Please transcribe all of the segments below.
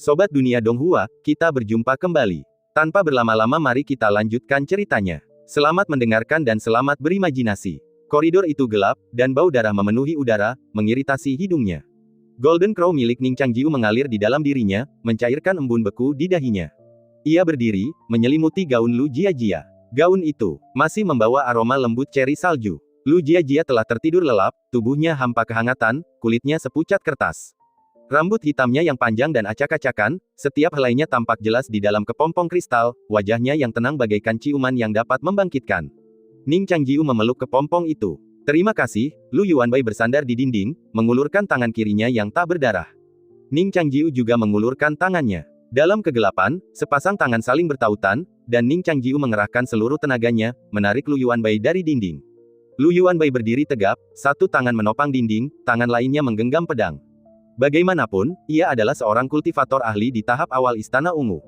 Sobat Dunia Donghua, kita berjumpa kembali. Tanpa berlama-lama mari kita lanjutkan ceritanya. Selamat mendengarkan dan selamat berimajinasi. Koridor itu gelap, dan bau darah memenuhi udara, mengiritasi hidungnya. Golden Crow milik Ning Changjiu mengalir di dalam dirinya, mencairkan embun beku di dahinya. Ia berdiri, menyelimuti gaun Lu Jiajia. Gaun itu masih membawa aroma lembut ceri salju. Lu Jiajia telah tertidur lelap, tubuhnya hampa kehangatan, kulitnya sepucat kertas. Rambut hitamnya yang panjang dan acak-acakan, setiap helainya tampak jelas di dalam kepompong kristal, wajahnya yang tenang bagaikan ciuman yang dapat membangkitkan. Ning Changjiu memeluk kepompong itu. Terima kasih, Lu Yuanbai bersandar di dinding, mengulurkan tangan kirinya yang tak berdarah. Ning Changjiu juga mengulurkan tangannya. Dalam kegelapan, sepasang tangan saling bertautan, dan Ning Changjiu mengerahkan seluruh tenaganya, menarik Lu Yuanbai dari dinding. Lu Yuanbai berdiri tegap, satu tangan menopang dinding, tangan lainnya menggenggam pedang. Bagaimanapun, ia adalah seorang kultivator ahli di tahap awal Istana Ungu.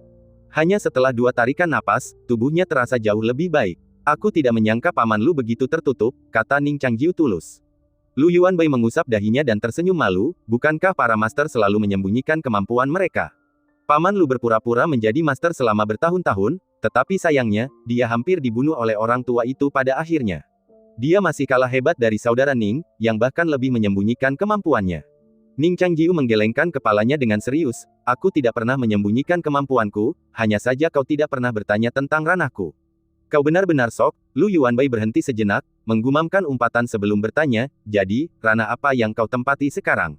Hanya setelah 2 tarikan napas, tubuhnya terasa jauh lebih baik. Aku tidak menyangka paman Lu begitu tertutup, kata Ning Changjiu tulus. Lu Yuanbai mengusap dahinya dan tersenyum malu, bukankah para master selalu menyembunyikan kemampuan mereka? Paman Lu berpura-pura menjadi master selama bertahun-tahun, tetapi sayangnya, dia hampir dibunuh oleh orang tua itu pada akhirnya. Dia masih kalah hebat dari saudara Ning, yang bahkan lebih menyembunyikan kemampuannya. Ning Changjiu menggelengkan kepalanya dengan serius, aku tidak pernah menyembunyikan kemampuanku, hanya saja kau tidak pernah bertanya tentang ranahku. Kau benar-benar sok. Lu Yuanbai berhenti sejenak, menggumamkan umpatan sebelum bertanya, jadi, ranah apa yang kau tempati sekarang?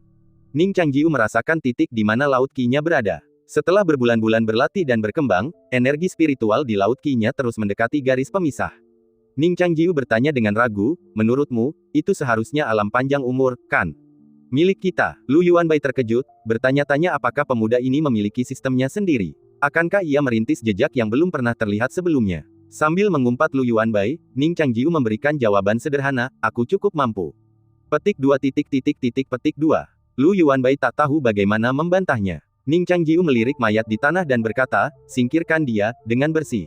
Ning Changjiu merasakan titik di mana laut Qi-nya berada. Setelah berbulan-bulan berlatih dan berkembang, energi spiritual di laut Qi-nya terus mendekati garis pemisah. Ning Changjiu bertanya dengan ragu, menurutmu, itu seharusnya alam panjang umur, kan? Milik kita. Lu Yuanbai terkejut, bertanya-tanya apakah pemuda ini memiliki sistemnya sendiri. Akankah ia merintis jejak yang belum pernah terlihat sebelumnya? Sambil mengumpat Lu Yuanbai, Ning Changjiu memberikan jawaban sederhana, aku cukup mampu. Petik 2. Lu Yuanbai tak tahu bagaimana membantahnya. Ning Changjiu melirik mayat di tanah dan berkata, singkirkan dia, dengan bersih.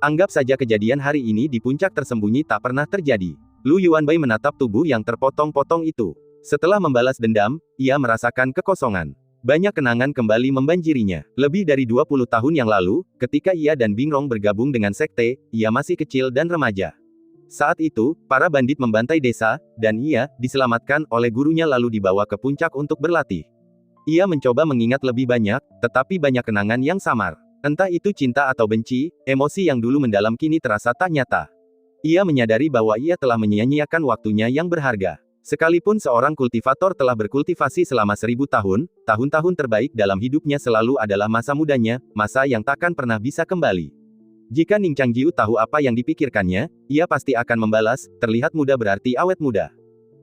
Anggap saja kejadian hari ini di puncak tersembunyi tak pernah terjadi. Lu Yuanbai menatap tubuh yang terpotong-potong itu. Setelah membalas dendam, ia merasakan kekosongan. Banyak kenangan kembali membanjirinya. Lebih dari 20 tahun yang lalu, ketika ia dan Bingrong bergabung dengan sekte, ia masih kecil dan remaja. Saat itu, para bandit membantai desa, dan ia diselamatkan oleh gurunya lalu dibawa ke puncak untuk berlatih. Ia mencoba mengingat lebih banyak, tetapi banyak kenangan yang samar. Entah itu cinta atau benci, emosi yang dulu mendalam kini terasa tak nyata. Ia menyadari bahwa ia telah menyia-nyiakan waktunya yang berharga. Sekalipun seorang kultivator telah berkultivasi selama 1000 tahun, tahun-tahun terbaik dalam hidupnya selalu adalah masa mudanya, masa yang takkan pernah bisa kembali. Jika Ning Changjiu tahu apa yang dipikirkannya, ia pasti akan membalas, terlihat muda berarti awet muda.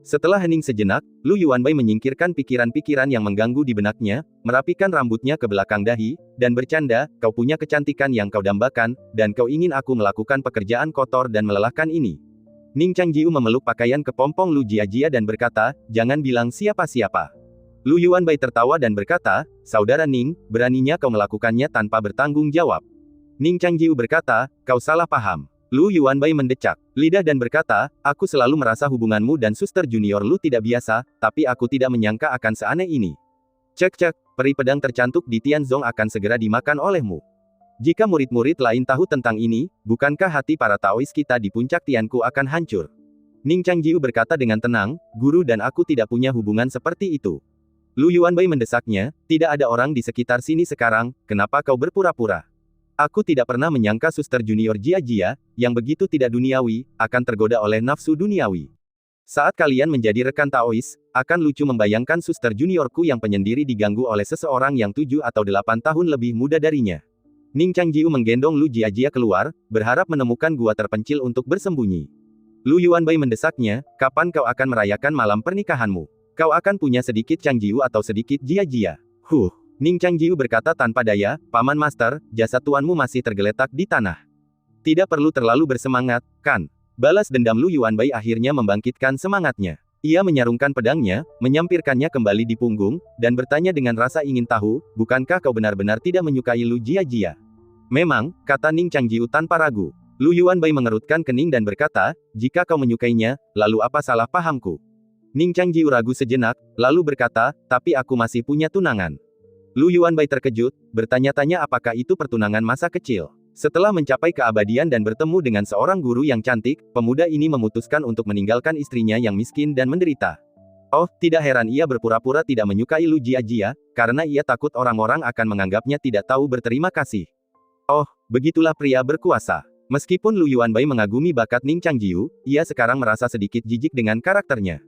Setelah hening sejenak, Lu Yuanbai menyingkirkan pikiran-pikiran yang mengganggu di benaknya, merapikan rambutnya ke belakang dahi, dan bercanda, kau punya kecantikan yang kau dambakan, dan kau ingin aku melakukan pekerjaan kotor dan melelahkan ini. Ning Changjiu memeluk pakaian kepompong Lu Jiajia dan berkata, jangan bilang siapa-siapa. Lu Yuanbai tertawa dan berkata, saudara Ning, beraninya kau melakukannya tanpa bertanggung jawab. Ning Changjiu berkata, kau salah paham. Lu Yuanbai mendecak lidah dan berkata, aku selalu merasa hubunganmu dan suster junior Lu tidak biasa, tapi aku tidak menyangka akan seaneh ini. Cek-cek, peri pedang tercantuk di Tianzong akan segera dimakan olehmu. Jika murid-murid lain tahu tentang ini, bukankah hati para Taois kita di puncak Tianku akan hancur? Ning Changjiu berkata dengan tenang, guru dan aku tidak punya hubungan seperti itu. Lu Yuanbai mendesaknya, tidak ada orang di sekitar sini sekarang, kenapa kau berpura-pura? Aku tidak pernah menyangka suster junior Jiajia, yang begitu tidak duniawi, akan tergoda oleh nafsu duniawi. Saat kalian menjadi rekan Taois, akan lucu membayangkan suster juniorku yang penyendiri diganggu oleh seseorang yang 7 atau 8 tahun lebih muda darinya. Ning Changjiu menggendong Lu Jiajia keluar, berharap menemukan gua terpencil untuk bersembunyi. Lu Yuanbai mendesaknya, kapan kau akan merayakan malam pernikahanmu? Kau akan punya sedikit Changjiu atau sedikit Jiajia? Ning Changjiu berkata tanpa daya, Paman Master, jasad tuanmu masih tergeletak di tanah. Tidak perlu terlalu bersemangat, kan? Balas dendam Lu Yuanbai akhirnya membangkitkan semangatnya. Ia menyarungkan pedangnya, menyampirkannya kembali di punggung, dan bertanya dengan rasa ingin tahu, bukankah kau benar-benar tidak menyukai Lu Jiajia? Memang, kata Ning Changjiu tanpa ragu. Lu Yuanbai mengerutkan kening dan berkata, jika kau menyukainya, lalu apa salah pahamku? Ning Changjiu ragu sejenak, lalu berkata, tapi aku masih punya tunangan. Lu Yuanbai terkejut, bertanya-tanya apakah itu pertunangan masa kecil. Setelah mencapai keabadian dan bertemu dengan seorang guru yang cantik, pemuda ini memutuskan untuk meninggalkan istrinya yang miskin dan menderita. Oh, tidak heran ia berpura-pura tidak menyukai Lu Jiajia, karena ia takut orang-orang akan menganggapnya tidak tahu berterima kasih. Oh, begitulah pria berkuasa. Meskipun Lu Yuanbai mengagumi bakat Ning Changjiu, ia sekarang merasa sedikit jijik dengan karakternya.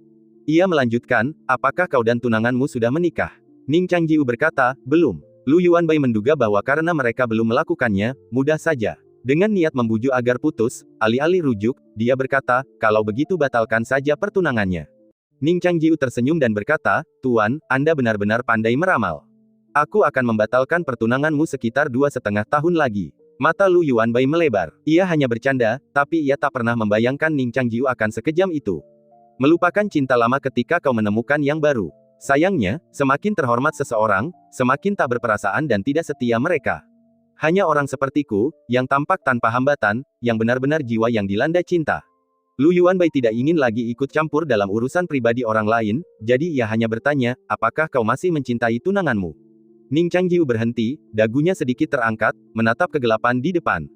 Ia melanjutkan, apakah kau dan tunanganmu sudah menikah? Ning Changjiu berkata, belum. Lu Yuanbai menduga bahwa karena mereka belum melakukannya, mudah saja. Dengan niat membujuk agar putus, alih-alih rujuk, dia berkata, kalau begitu batalkan saja pertunangannya. Ning Changjiu tersenyum dan berkata, Tuan, Anda benar-benar pandai meramal. Aku akan membatalkan pertunanganmu sekitar 2,5 tahun lagi. Mata Lu Yuanbai melebar. Ia hanya bercanda, tapi ia tak pernah membayangkan Ning Changjiu akan sekejam itu. Melupakan cinta lama ketika kau menemukan yang baru. Sayangnya, semakin terhormat seseorang, semakin tak berperasaan dan tidak setia mereka. Hanya orang sepertiku, yang tampak tanpa hambatan, yang benar-benar jiwa yang dilanda cinta. Lu Yuanbai tidak ingin lagi ikut campur dalam urusan pribadi orang lain, jadi ia hanya bertanya, apakah kau masih mencintai tunanganmu? Ning Changjiu berhenti, dagunya sedikit terangkat, menatap kegelapan di depan.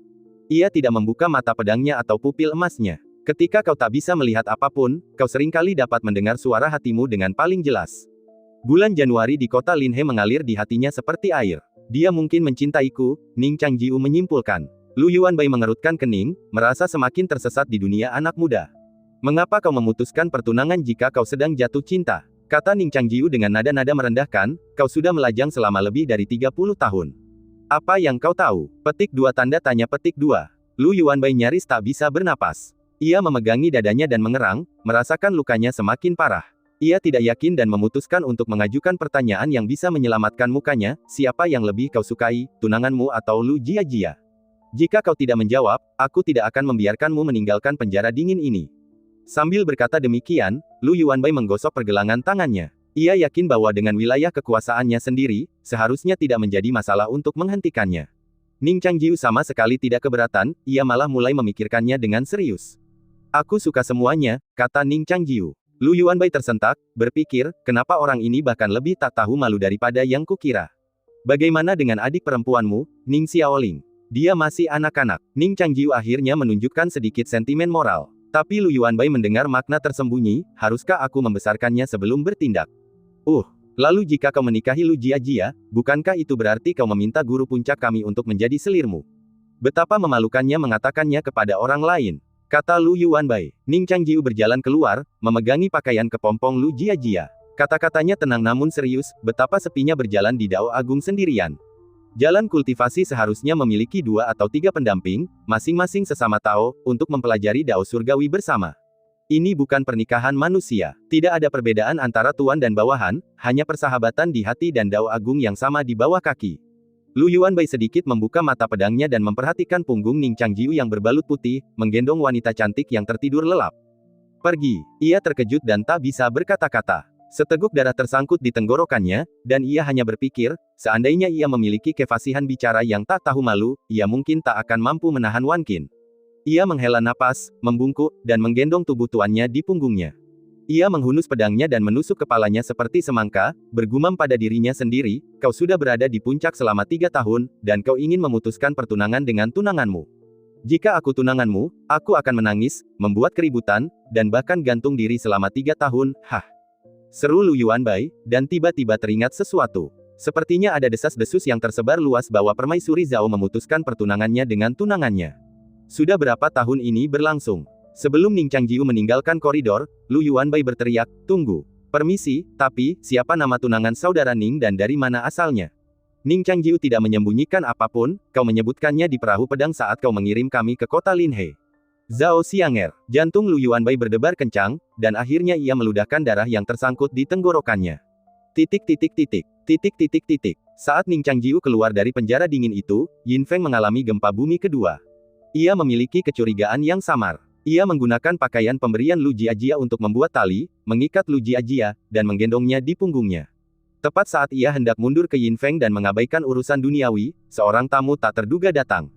Ia tidak membuka mata pedangnya atau pupil emasnya. Ketika kau tak bisa melihat apapun, kau seringkali dapat mendengar suara hatimu dengan paling jelas. Bulan Januari di kota Linhe mengalir di hatinya seperti air. Dia mungkin mencintaiku, Ning Changjiu menyimpulkan. Lu Yuanbai mengerutkan kening, merasa semakin tersesat di dunia anak muda. Mengapa kau memutuskan pertunangan jika kau sedang jatuh cinta? Kata Ning Changjiu dengan nada-nada merendahkan, kau sudah melajang selama lebih dari 30 tahun. Apa yang kau tahu? Petik 2 tanda tanya petik 2. Lu Yuanbai nyaris tak bisa bernapas. Ia memegangi dadanya dan mengerang, merasakan lukanya semakin parah. Ia tidak yakin dan memutuskan untuk mengajukan pertanyaan yang bisa menyelamatkan mukanya, siapa yang lebih kau sukai, tunanganmu atau Lu Jiajia? Jika kau tidak menjawab, aku tidak akan membiarkanmu meninggalkan penjara dingin ini. Sambil berkata demikian, Lu Yuanbai menggosok pergelangan tangannya. Ia yakin bahwa dengan wilayah kekuasaannya sendiri, seharusnya tidak menjadi masalah untuk menghentikannya. Ning Changjiu sama sekali tidak keberatan, ia malah mulai memikirkannya dengan serius. Aku suka semuanya, kata Ning Changjiu. Lu Yuanbai tersentak, berpikir, kenapa orang ini bahkan lebih tak tahu malu daripada yang kukira. Bagaimana dengan adik perempuanmu, Ning Xiaoling? Dia masih anak-anak. Ning Changjiu akhirnya menunjukkan sedikit sentimen moral. Tapi Lu Yuanbai mendengar makna tersembunyi, haruskah aku membesarkannya sebelum bertindak? Lalu jika kau menikahi Lu Jiajia, bukankah itu berarti kau meminta guru puncak kami untuk menjadi selirmu? Betapa memalukannya mengatakannya kepada orang lain. Kata Lu Yuanbai. Ning Changjiu berjalan keluar, memegangi pakaian kepompong Lu Jiajia. Kata-katanya tenang namun serius, betapa sepinya berjalan di Dao Agung sendirian. Jalan kultivasi seharusnya memiliki 2 atau 3 pendamping, masing-masing sesama Tao, untuk mempelajari Dao Surgawi bersama. Ini bukan pernikahan manusia. Tidak ada perbedaan antara tuan dan bawahan, hanya persahabatan di hati dan Dao Agung yang sama di bawah kaki. Lu Yuanbai sedikit membuka mata pedangnya dan memperhatikan punggung Ning Changjiu yang berbalut putih, menggendong wanita cantik yang tertidur lelap. Pergi. Ia terkejut dan tak bisa berkata-kata. Seteguk darah tersangkut di tenggorokannya, dan ia hanya berpikir, seandainya ia memiliki kefasihan bicara yang tak tahu malu, ia mungkin tak akan mampu menahan Wan Qin. Ia menghela napas, membungkuk, dan menggendong tubuh tuannya di punggungnya. Ia menghunus pedangnya dan menusuk kepalanya seperti semangka, bergumam pada dirinya sendiri, kau sudah berada di puncak selama 3 tahun, dan kau ingin memutuskan pertunangan dengan tunanganmu. Jika aku tunanganmu, aku akan menangis, membuat keributan, dan bahkan gantung diri selama 3 tahun, Seru Lu Yuanbai, dan tiba-tiba teringat sesuatu. Sepertinya ada desas-desus yang tersebar luas bahwa Permaisuri Zhao memutuskan pertunangannya dengan tunangannya. Sudah berapa tahun ini berlangsung? Sebelum Ning Changjiu meninggalkan koridor, Lu Yuanbai berteriak, tunggu. Permisi, tapi, siapa nama tunangan saudara Ning dan dari mana asalnya? Ning Changjiu tidak menyembunyikan apapun, kau menyebutkannya di perahu pedang saat kau mengirim kami ke kota Linhe. Zhao Xianger. Jantung Lu Yuanbai berdebar kencang, dan akhirnya ia meludahkan darah yang tersangkut di tenggorokannya. Saat Ning Changjiu keluar dari penjara dingin itu, Yin Feng mengalami gempa bumi kedua. Ia memiliki kecurigaan yang samar. Ia menggunakan pakaian pemberian Lu Jiajia untuk membuat tali, mengikat Lu Jiajia, dan menggendongnya di punggungnya. Tepat saat ia hendak mundur ke Yin Feng dan mengabaikan urusan duniawi, seorang tamu tak terduga datang.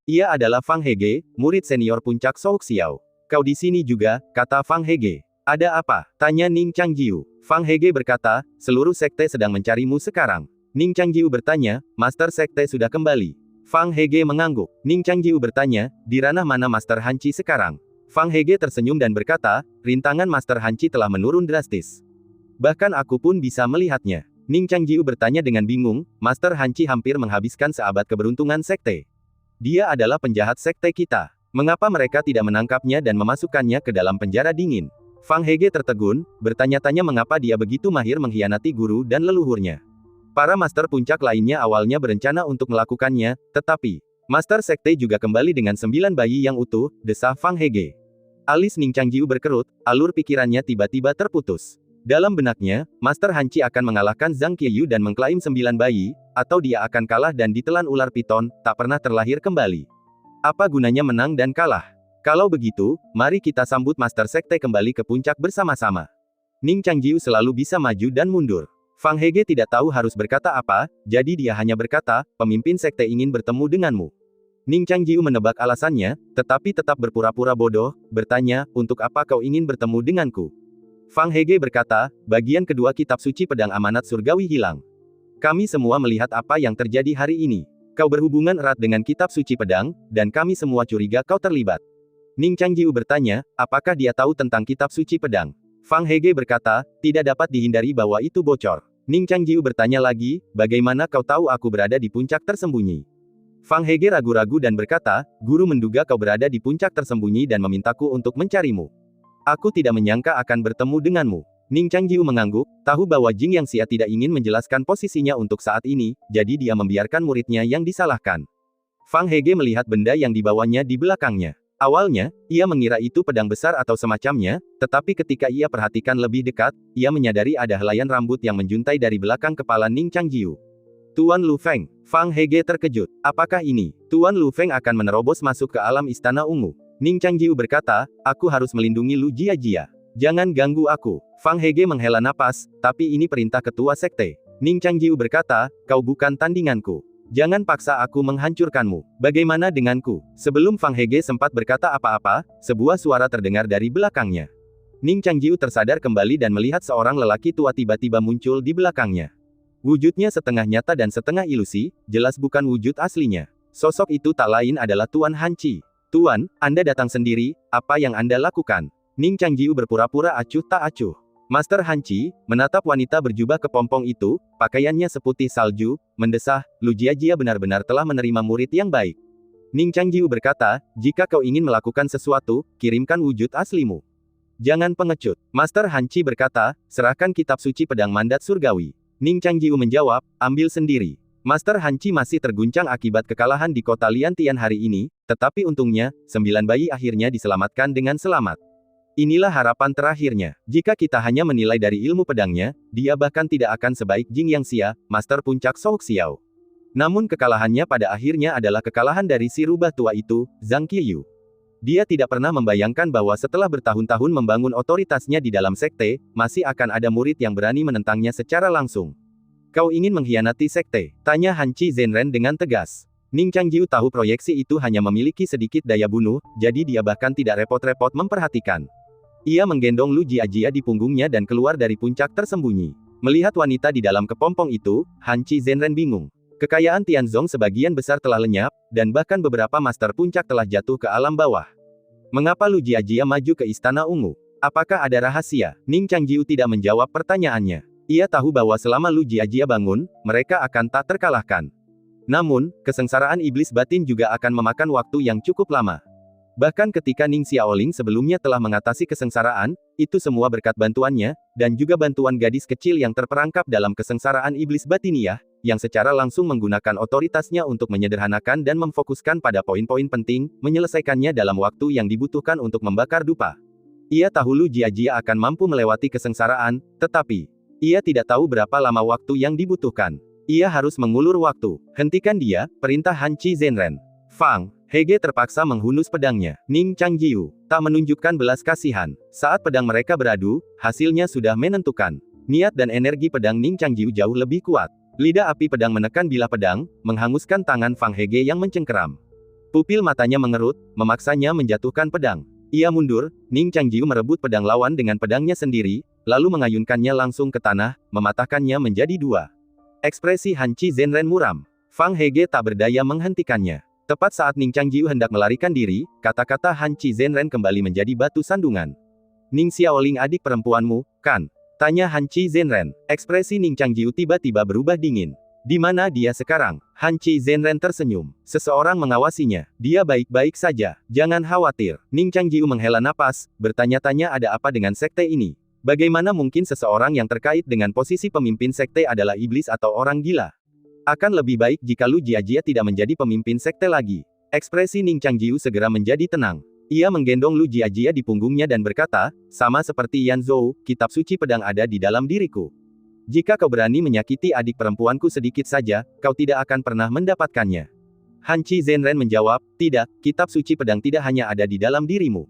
Ia adalah Fang Hege, murid senior puncak Souk Xiao. Kau di sini juga, kata Fang Hege. Ada apa? Tanya Ning Changjiu. Fang Hege berkata, seluruh sekte sedang mencarimu sekarang. Ning Changjiu bertanya, Master Sekte sudah kembali. Fang Hege mengangguk. Ning Changjiu bertanya, di ranah mana Master Hanci sekarang? Fang Hege tersenyum dan berkata, rintangan Master Hanci telah menurun drastis. Bahkan aku pun bisa melihatnya. Ning Changjiu bertanya dengan bingung, Master Hanci hampir menghabiskan seabad keberuntungan sekte. Dia adalah penjahat sekte kita. Mengapa mereka tidak menangkapnya dan memasukkannya ke dalam penjara dingin? Fang Hege tertegun, bertanya-tanya mengapa dia begitu mahir mengkhianati guru dan leluhurnya. Para master puncak lainnya awalnya berencana untuk melakukannya, tetapi Master Sekte juga kembali dengan 9 bayi yang utuh, desah Fang Hege. Alis Ning Changjiu berkerut, alur pikirannya tiba-tiba terputus. Dalam benaknya, Master Hanci akan mengalahkan Zhang Qiyu dan mengklaim 9 bayi, atau dia akan kalah dan ditelan ular piton, tak pernah terlahir kembali. Apa gunanya menang dan kalah? Kalau begitu, mari kita sambut Master Sekte kembali ke puncak bersama-sama. Ning Changjiu selalu bisa maju dan mundur. Fang Hege tidak tahu harus berkata apa, jadi dia hanya berkata, pemimpin sekte ingin bertemu denganmu. Ning Changjiu menebak alasannya, tetapi tetap berpura-pura bodoh, bertanya, untuk apa kau ingin bertemu denganku? Fang Hege berkata, bagian kedua kitab suci pedang amanat surgawi hilang. Kami semua melihat apa yang terjadi hari ini. Kau berhubungan erat dengan kitab suci pedang, dan kami semua curiga kau terlibat. Ning Changjiu bertanya, apakah dia tahu tentang kitab suci pedang? Fang Hege berkata, tidak dapat dihindari bahwa itu bocor. Ning Changjiu bertanya lagi, bagaimana kau tahu aku berada di puncak tersembunyi? Fang Hege ragu-ragu dan berkata, guru menduga kau berada di puncak tersembunyi dan memintaku untuk mencarimu. Aku tidak menyangka akan bertemu denganmu. Ning Changjiu mengangguk, tahu bahwa Jing Yang Xia tidak ingin menjelaskan posisinya untuk saat ini, jadi dia membiarkan muridnya yang disalahkan. Fang Hege melihat benda yang dibawanya di belakangnya. Awalnya, ia mengira itu pedang besar atau semacamnya, tetapi ketika ia perhatikan lebih dekat, ia menyadari ada helaian rambut yang menjuntai dari belakang kepala Ning Changjiu. Tuan Lu Feng. Fang Hege terkejut. Apakah ini? Tuan Lu Feng akan menerobos masuk ke alam istana ungu. Ning Changjiu berkata, aku harus melindungi Lu Jiajia. Jangan ganggu aku. Fang Hege menghela napas, tapi ini perintah ketua sekte. Ning Changjiu berkata, kau bukan tandinganku. Jangan paksa aku menghancurkanmu. Bagaimana denganku? Sebelum Fang Hege sempat berkata apa-apa, sebuah suara terdengar dari belakangnya. Ning Changjiu tersadar kembali dan melihat seorang lelaki tua tiba-tiba muncul di belakangnya. Wujudnya setengah nyata dan setengah ilusi, jelas bukan wujud aslinya. Sosok itu tak lain adalah Tuan Hanci. Tuan, Anda datang sendiri, apa yang Anda lakukan? Ning Changjiu berpura-pura acuh tak acuh. Master Hanci menatap wanita berjubah kepompong itu, pakaiannya seputih salju, mendesah, Lu Jiajia benar-benar telah menerima murid yang baik. Ning Changjiu berkata, jika kau ingin melakukan sesuatu, kirimkan wujud aslimu. Jangan pengecut. Master Hanci berkata, serahkan kitab suci pedang mandat surgawi. Ning Changjiu menjawab, ambil sendiri. Master Hanci masih terguncang akibat kekalahan di kota Liantian hari ini, tetapi untungnya, 9 bayi akhirnya diselamatkan dengan selamat. Inilah harapan terakhirnya. Jika kita hanya menilai dari ilmu pedangnya, dia bahkan tidak akan sebaik Jing Yang Xia, Master Puncak Shou Xiao. Namun kekalahannya pada akhirnya adalah kekalahan dari si rubah tua itu, Zhang Qiyu. Dia tidak pernah membayangkan bahwa setelah bertahun-tahun membangun otoritasnya di dalam sekte, masih akan ada murid yang berani menentangnya secara langsung. Kau ingin mengkhianati sekte? Tanya Hanci Zhenren dengan tegas. Ning Changjiu tahu proyeksi itu hanya memiliki sedikit daya bunuh, jadi dia bahkan tidak repot-repot memperhatikan. Ia menggendong Lu Jiajia di punggungnya dan keluar dari puncak tersembunyi. Melihat wanita di dalam kepompong itu, Hanci Zhenren bingung. Kekayaan Tianzong sebagian besar telah lenyap, dan bahkan beberapa master puncak telah jatuh ke alam bawah. Mengapa Lu Jiajia maju ke istana ungu? Apakah ada rahasia? Ning Changjiu tidak menjawab pertanyaannya. Ia tahu bahwa selama Lu Jiajia bangun, mereka akan tak terkalahkan. Namun, kesengsaraan iblis batin juga akan memakan waktu yang cukup lama. Bahkan ketika Ning Xiaoling sebelumnya telah mengatasi kesengsaraan, itu semua berkat bantuannya, dan juga bantuan gadis kecil yang terperangkap dalam kesengsaraan iblis batiniah, yang secara langsung menggunakan otoritasnya untuk menyederhanakan dan memfokuskan pada poin-poin penting, menyelesaikannya dalam waktu yang dibutuhkan untuk membakar dupa. Ia tahu Lu Jiajia akan mampu melewati kesengsaraan, tetapi ia tidak tahu berapa lama waktu yang dibutuhkan. Ia harus mengulur waktu. Hentikan dia, perintah Hanci Zhenren. Fang Hege terpaksa menghunus pedangnya. Ning Changjiu tak menunjukkan belas kasihan. Saat pedang mereka beradu, hasilnya sudah menentukan. Niat dan energi pedang Ning Changjiu jauh lebih kuat. Lidah api pedang menekan bilah pedang, menghanguskan tangan Fang Hege yang mencengkeram. Pupil matanya mengerut, memaksanya menjatuhkan pedang. Ia mundur, Ning Changjiu merebut pedang lawan dengan pedangnya sendiri, lalu mengayunkannya langsung ke tanah, mematahkannya menjadi dua. Ekspresi Han Qi Zhenren muram. Fang Hege tak berdaya menghentikannya. Tepat saat Ning Changjiu hendak melarikan diri, kata-kata Han Qi Zhenren kembali menjadi batu sandungan. Ning Xiaoling adik perempuanmu, kan? Tanya Han Qi Zhenren. Ekspresi Ning Changjiu tiba-tiba berubah dingin. Di mana dia sekarang? Han Qi Zhenren tersenyum. Seseorang mengawasinya. Dia baik-baik saja. Jangan khawatir. Ning Changjiu menghela napas, bertanya-tanya ada apa dengan sekte ini. Bagaimana mungkin seseorang yang terkait dengan posisi pemimpin sekte adalah iblis atau orang gila? Akan lebih baik jika Lu Jiajia tidak menjadi pemimpin sekte lagi. Ekspresi Ning Changjiu segera menjadi tenang. Ia menggendong Lu Jiajia di punggungnya dan berkata, sama seperti Yan Zhou, kitab suci pedang ada di dalam diriku. Jika kau berani menyakiti adik perempuanku sedikit saja, kau tidak akan pernah mendapatkannya. Han Qi Zhenren menjawab, tidak, kitab suci pedang tidak hanya ada di dalam dirimu.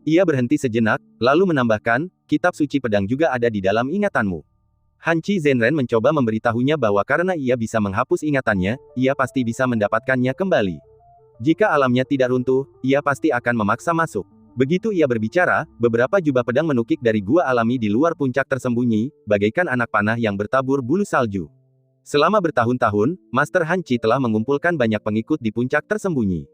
Ia berhenti sejenak, lalu menambahkan, kitab suci pedang juga ada di dalam ingatanmu. Han Qi Zhenren mencoba memberitahunya bahwa karena ia bisa menghapus ingatannya, ia pasti bisa mendapatkannya kembali. Jika alamnya tidak runtuh, ia pasti akan memaksa masuk. Begitu ia berbicara, beberapa jubah pedang menukik dari gua alami di luar puncak tersembunyi, bagaikan anak panah yang bertabur bulu salju. Selama bertahun-tahun, Master Han Qi telah mengumpulkan banyak pengikut di puncak tersembunyi.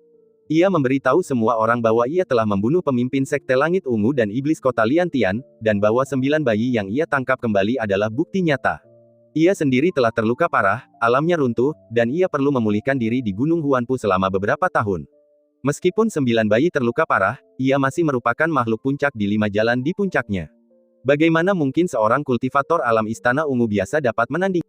Ia memberitahu semua orang bahwa ia telah membunuh pemimpin sekte Langit Ungu dan iblis kota Liantian, dan bahwa 9 bayi yang ia tangkap kembali adalah bukti nyata. Ia sendiri telah terluka parah, alamnya runtuh, dan ia perlu memulihkan diri di Gunung Huanpu selama beberapa tahun. Meskipun 9 bayi terluka parah, ia masih merupakan makhluk puncak di 5 jalan di puncaknya. Bagaimana mungkin seorang kultivator alam Istana Ungu biasa dapat menandingi?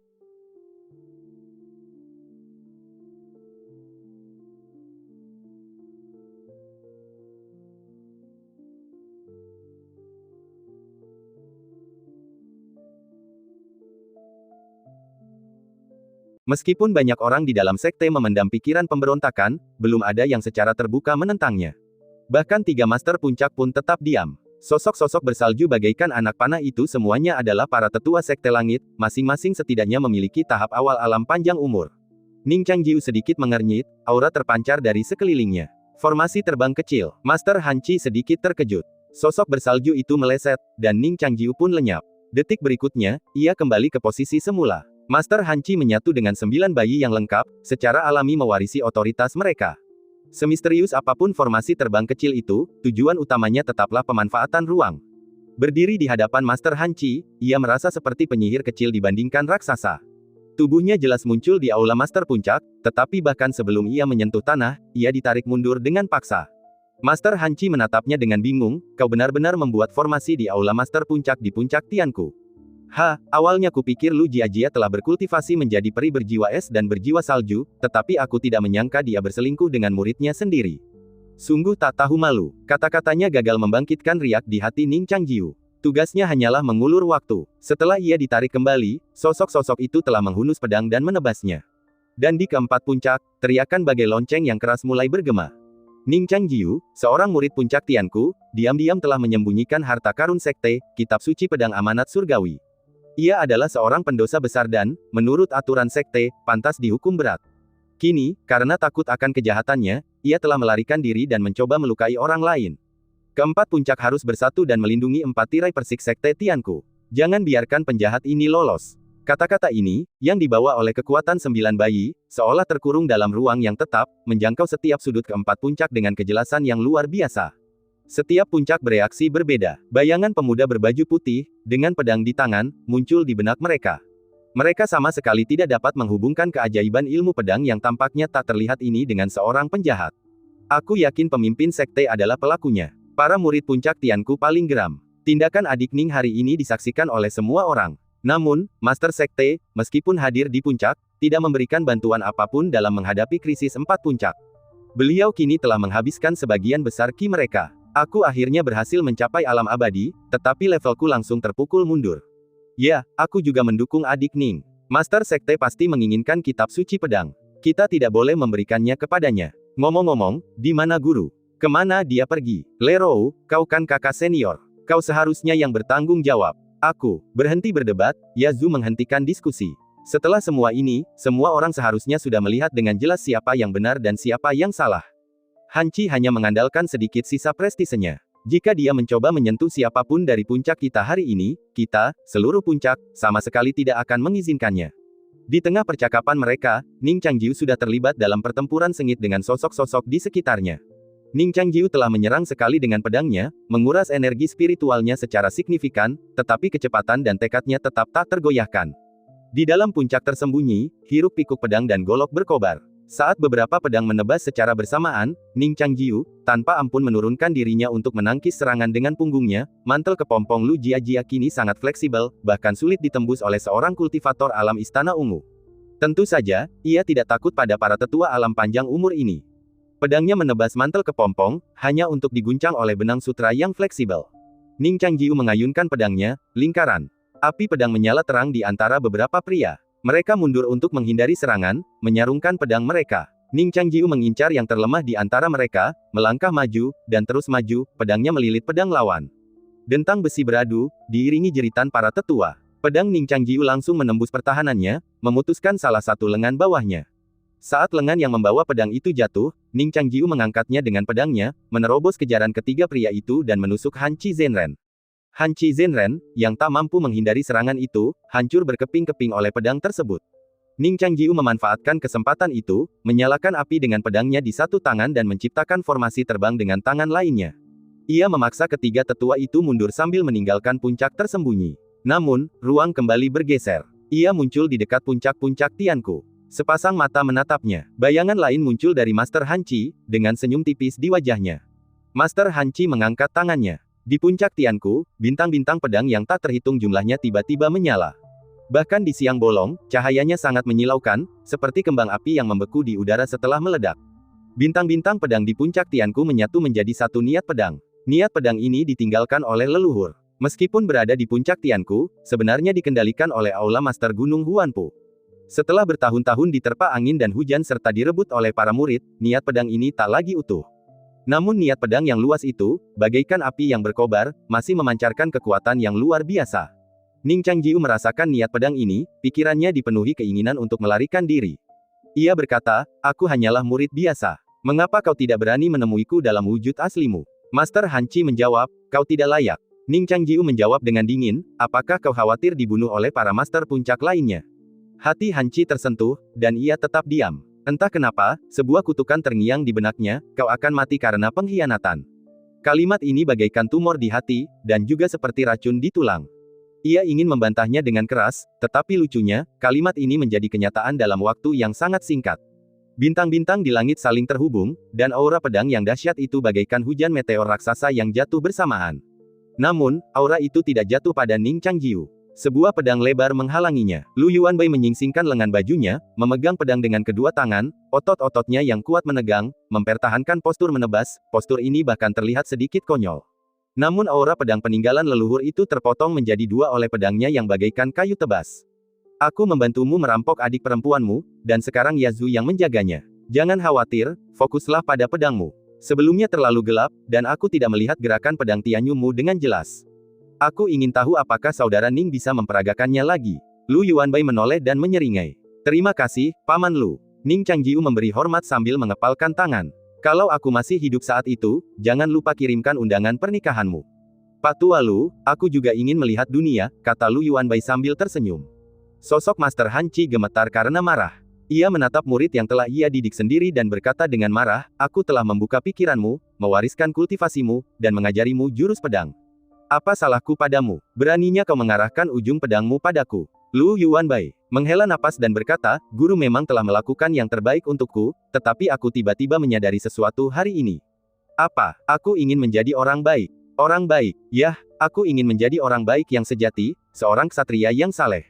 Meskipun banyak orang di dalam sekte memendam pikiran pemberontakan, belum ada yang secara terbuka menentangnya. Bahkan 3 master puncak pun tetap diam. Sosok-sosok bersalju bagaikan anak panah itu semuanya adalah para tetua sekte langit, masing-masing setidaknya memiliki tahap awal alam panjang umur. Ning Changjiu sedikit mengernyit, aura terpancar dari sekelilingnya. Formasi terbang kecil, Master Han Qi sedikit terkejut. Sosok bersalju itu meleset, dan Ning Changjiu pun lenyap. Detik berikutnya, ia kembali ke posisi semula. Master Han Qi menyatu dengan 9 bayi yang lengkap, secara alami mewarisi otoritas mereka. Semisterius apapun formasi terbang kecil itu, tujuan utamanya tetaplah pemanfaatan ruang. Berdiri di hadapan Master Han Qi, ia merasa seperti penyihir kecil dibandingkan raksasa. Tubuhnya jelas muncul di aula Master Puncak, tetapi bahkan sebelum ia menyentuh tanah, ia ditarik mundur dengan paksa. Master Han Qi menatapnya dengan bingung, kau benar-benar membuat formasi di aula Master Puncak di puncak Tianku. Awalnya kupikir Lu Jiajia telah berkultivasi menjadi peri berjiwa es dan berjiwa salju, tetapi aku tidak menyangka dia berselingkuh dengan muridnya sendiri. Sungguh tak tahu malu. Kata-katanya gagal membangkitkan riak di hati Ning Changjiu. Tugasnya hanyalah mengulur waktu. Setelah ia ditarik kembali, sosok-sosok itu telah menghunus pedang dan menebasnya. Dan di keempat puncak, teriakan bagai lonceng yang keras mulai bergema. Ning Changjiu, seorang murid puncak Tianku, diam-diam telah menyembunyikan harta karun sekte, kitab suci pedang amanat surgawi. Ia adalah seorang pendosa besar dan, menurut aturan sekte, pantas dihukum berat. Kini, karena takut akan kejahatannya, ia telah melarikan diri dan mencoba melukai orang lain. Keempat puncak harus bersatu dan melindungi 4 tirai persik sekte Tianku. Jangan biarkan penjahat ini lolos. Kata-kata ini, yang dibawa oleh kekuatan 9 bayi, seolah terkurung dalam ruang yang tetap, menjangkau setiap sudut keempat puncak dengan kejelasan yang luar biasa. Setiap puncak bereaksi berbeda. Bayangan pemuda berbaju putih, dengan pedang di tangan, muncul di benak mereka. Mereka sama sekali tidak dapat menghubungkan keajaiban ilmu pedang yang tampaknya tak terlihat ini dengan seorang penjahat. Aku yakin pemimpin sekte adalah pelakunya. Para murid puncak Tianku paling geram. Tindakan adik Ning hari ini disaksikan oleh semua orang. Namun, Master Sekte, meskipun hadir di puncak, tidak memberikan bantuan apapun dalam menghadapi krisis 4 puncak. Beliau kini telah menghabiskan sebagian besar ki mereka. Aku akhirnya berhasil mencapai alam abadi, tetapi levelku langsung terpukul mundur. Ya, aku juga mendukung adik Ning. Master Sekte pasti menginginkan kitab suci pedang. Kita tidak boleh memberikannya kepadanya. Ngomong-ngomong, di mana guru? Kemana dia pergi? Lerou, kau kan kakak senior. Kau seharusnya yang bertanggung jawab. Aku, berhenti berdebat, Yazu menghentikan diskusi. Setelah semua ini, semua orang seharusnya sudah melihat dengan jelas siapa yang benar dan siapa yang salah. Han Qi hanya mengandalkan sedikit sisa prestisenya. Jika dia mencoba menyentuh siapapun dari puncak kita hari ini, kita, seluruh puncak, sama sekali tidak akan mengizinkannya. Di tengah percakapan mereka, Ning Changjiu sudah terlibat dalam pertempuran sengit dengan sosok-sosok di sekitarnya. Ning Changjiu telah menyerang sekali dengan pedangnya, menguras energi spiritualnya secara signifikan, tetapi kecepatan dan tekadnya tetap tak tergoyahkan. Di dalam puncak tersembunyi, hiruk-pikuk pedang dan golok berkobar. Saat beberapa pedang menebas secara bersamaan, Ning Changjiu, tanpa ampun menurunkan dirinya untuk menangkis serangan dengan punggungnya. Mantel kepompong Lu Jiajia kini sangat fleksibel, bahkan sulit ditembus oleh seorang kultivator alam Istana Ungu. Tentu saja, ia tidak takut pada para tetua alam panjang umur ini. Pedangnya menebas mantel kepompong, hanya untuk diguncang oleh benang sutra yang fleksibel. Ning Changjiu mengayunkan pedangnya, lingkaran api pedang menyala terang di antara beberapa pria. Mereka mundur untuk menghindari serangan, menyarungkan pedang mereka. Ning Changjiu mengincar yang terlemah di antara mereka, melangkah maju, dan terus maju, pedangnya melilit pedang lawan. Dentang besi beradu, diiringi jeritan para tetua. Pedang Ning Changjiu langsung menembus pertahanannya, memutuskan salah satu lengan bawahnya. Saat lengan yang membawa pedang itu jatuh, Ning Changjiu mengangkatnya dengan pedangnya, menerobos kejaran ketiga pria itu dan menusuk Han Chi Zhenren. Han Chi Zhenren, yang tak mampu menghindari serangan itu, hancur berkeping-keping oleh pedang tersebut. Ning Changjiu memanfaatkan kesempatan itu, menyalakan api dengan pedangnya di satu tangan dan menciptakan formasi terbang dengan tangan lainnya. Ia memaksa ketiga tetua itu mundur sambil meninggalkan puncak tersembunyi. Namun, ruang kembali bergeser. Ia muncul di dekat puncak-puncak Tianku. Sepasang mata menatapnya. Bayangan lain muncul dari Master Han Chi, dengan senyum tipis di wajahnya. Master Han Chi mengangkat tangannya. Di puncak Tianku, bintang-bintang pedang yang tak terhitung jumlahnya tiba-tiba menyala. Bahkan di siang bolong, cahayanya sangat menyilaukan, seperti kembang api yang membeku di udara setelah meledak. Bintang-bintang pedang di puncak Tianku menyatu menjadi satu niat pedang. Niat pedang ini ditinggalkan oleh leluhur. Meskipun berada di puncak Tianku, sebenarnya dikendalikan oleh Aula Master Gunung Huanpu. Setelah bertahun-tahun diterpa angin dan hujan serta direbut oleh para murid, niat pedang ini tak lagi utuh. Namun niat pedang yang luas itu, bagaikan api yang berkobar, masih memancarkan kekuatan yang luar biasa. Ning Changjiu merasakan niat pedang ini, pikirannya dipenuhi keinginan untuk melarikan diri. Ia berkata, aku hanyalah murid biasa. Mengapa kau tidak berani menemuiku dalam wujud aslimu? Master Han Chi menjawab, kau tidak layak. Ning Changjiu menjawab dengan dingin, apakah kau khawatir dibunuh oleh para master puncak lainnya? Hati Han Chi tersentuh, dan ia tetap diam. Entah kenapa, sebuah kutukan terngiang di benaknya, kau akan mati karena pengkhianatan. Kalimat ini bagaikan tumor di hati, dan juga seperti racun di tulang. Ia ingin membantahnya dengan keras, tetapi lucunya, kalimat ini menjadi kenyataan dalam waktu yang sangat singkat. Bintang-bintang di langit saling terhubung, dan aura pedang yang dahsyat itu bagaikan hujan meteor raksasa yang jatuh bersamaan. Namun, aura itu tidak jatuh pada Ning Changjiu. Sebuah pedang lebar menghalanginya. Lu Yuanbai menyingsingkan lengan bajunya, memegang pedang dengan kedua tangan, otot-ototnya yang kuat menegang, mempertahankan postur menebas. Postur ini bahkan terlihat sedikit konyol. Namun aura pedang peninggalan leluhur itu terpotong menjadi dua oleh pedangnya yang bagaikan kayu tebas. Aku membantumu merampok adik perempuanmu, dan sekarang Yazu yang menjaganya. Jangan khawatir, fokuslah pada pedangmu. Sebelumnya terlalu gelap, dan aku tidak melihat gerakan pedang Tianyumu dengan jelas. Aku ingin tahu apakah saudara Ning bisa memperagakannya lagi. Lu Yuanbai menoleh dan menyeringai. Terima kasih, Paman Lu. Ning Changjiu memberi hormat sambil mengepalkan tangan. Kalau aku masih hidup saat itu, jangan lupa kirimkan undangan pernikahanmu. Pak Tua Lu, aku juga ingin melihat dunia, kata Lu Yuanbai sambil tersenyum. Sosok Master Han Chi gemetar karena marah. Ia menatap murid yang telah ia didik sendiri dan berkata dengan marah, aku telah membuka pikiranmu, mewariskan kultivasimu, dan mengajarimu jurus pedang. Apa salahku padamu? Beraninya kau mengarahkan ujung pedangmu padaku. Lu Yuanbai menghela napas dan berkata, guru memang telah melakukan yang terbaik untukku, tetapi aku tiba-tiba menyadari sesuatu hari ini. Apa? Aku ingin menjadi orang baik. Orang baik. Yah, aku ingin menjadi orang baik yang sejati, seorang ksatria yang saleh.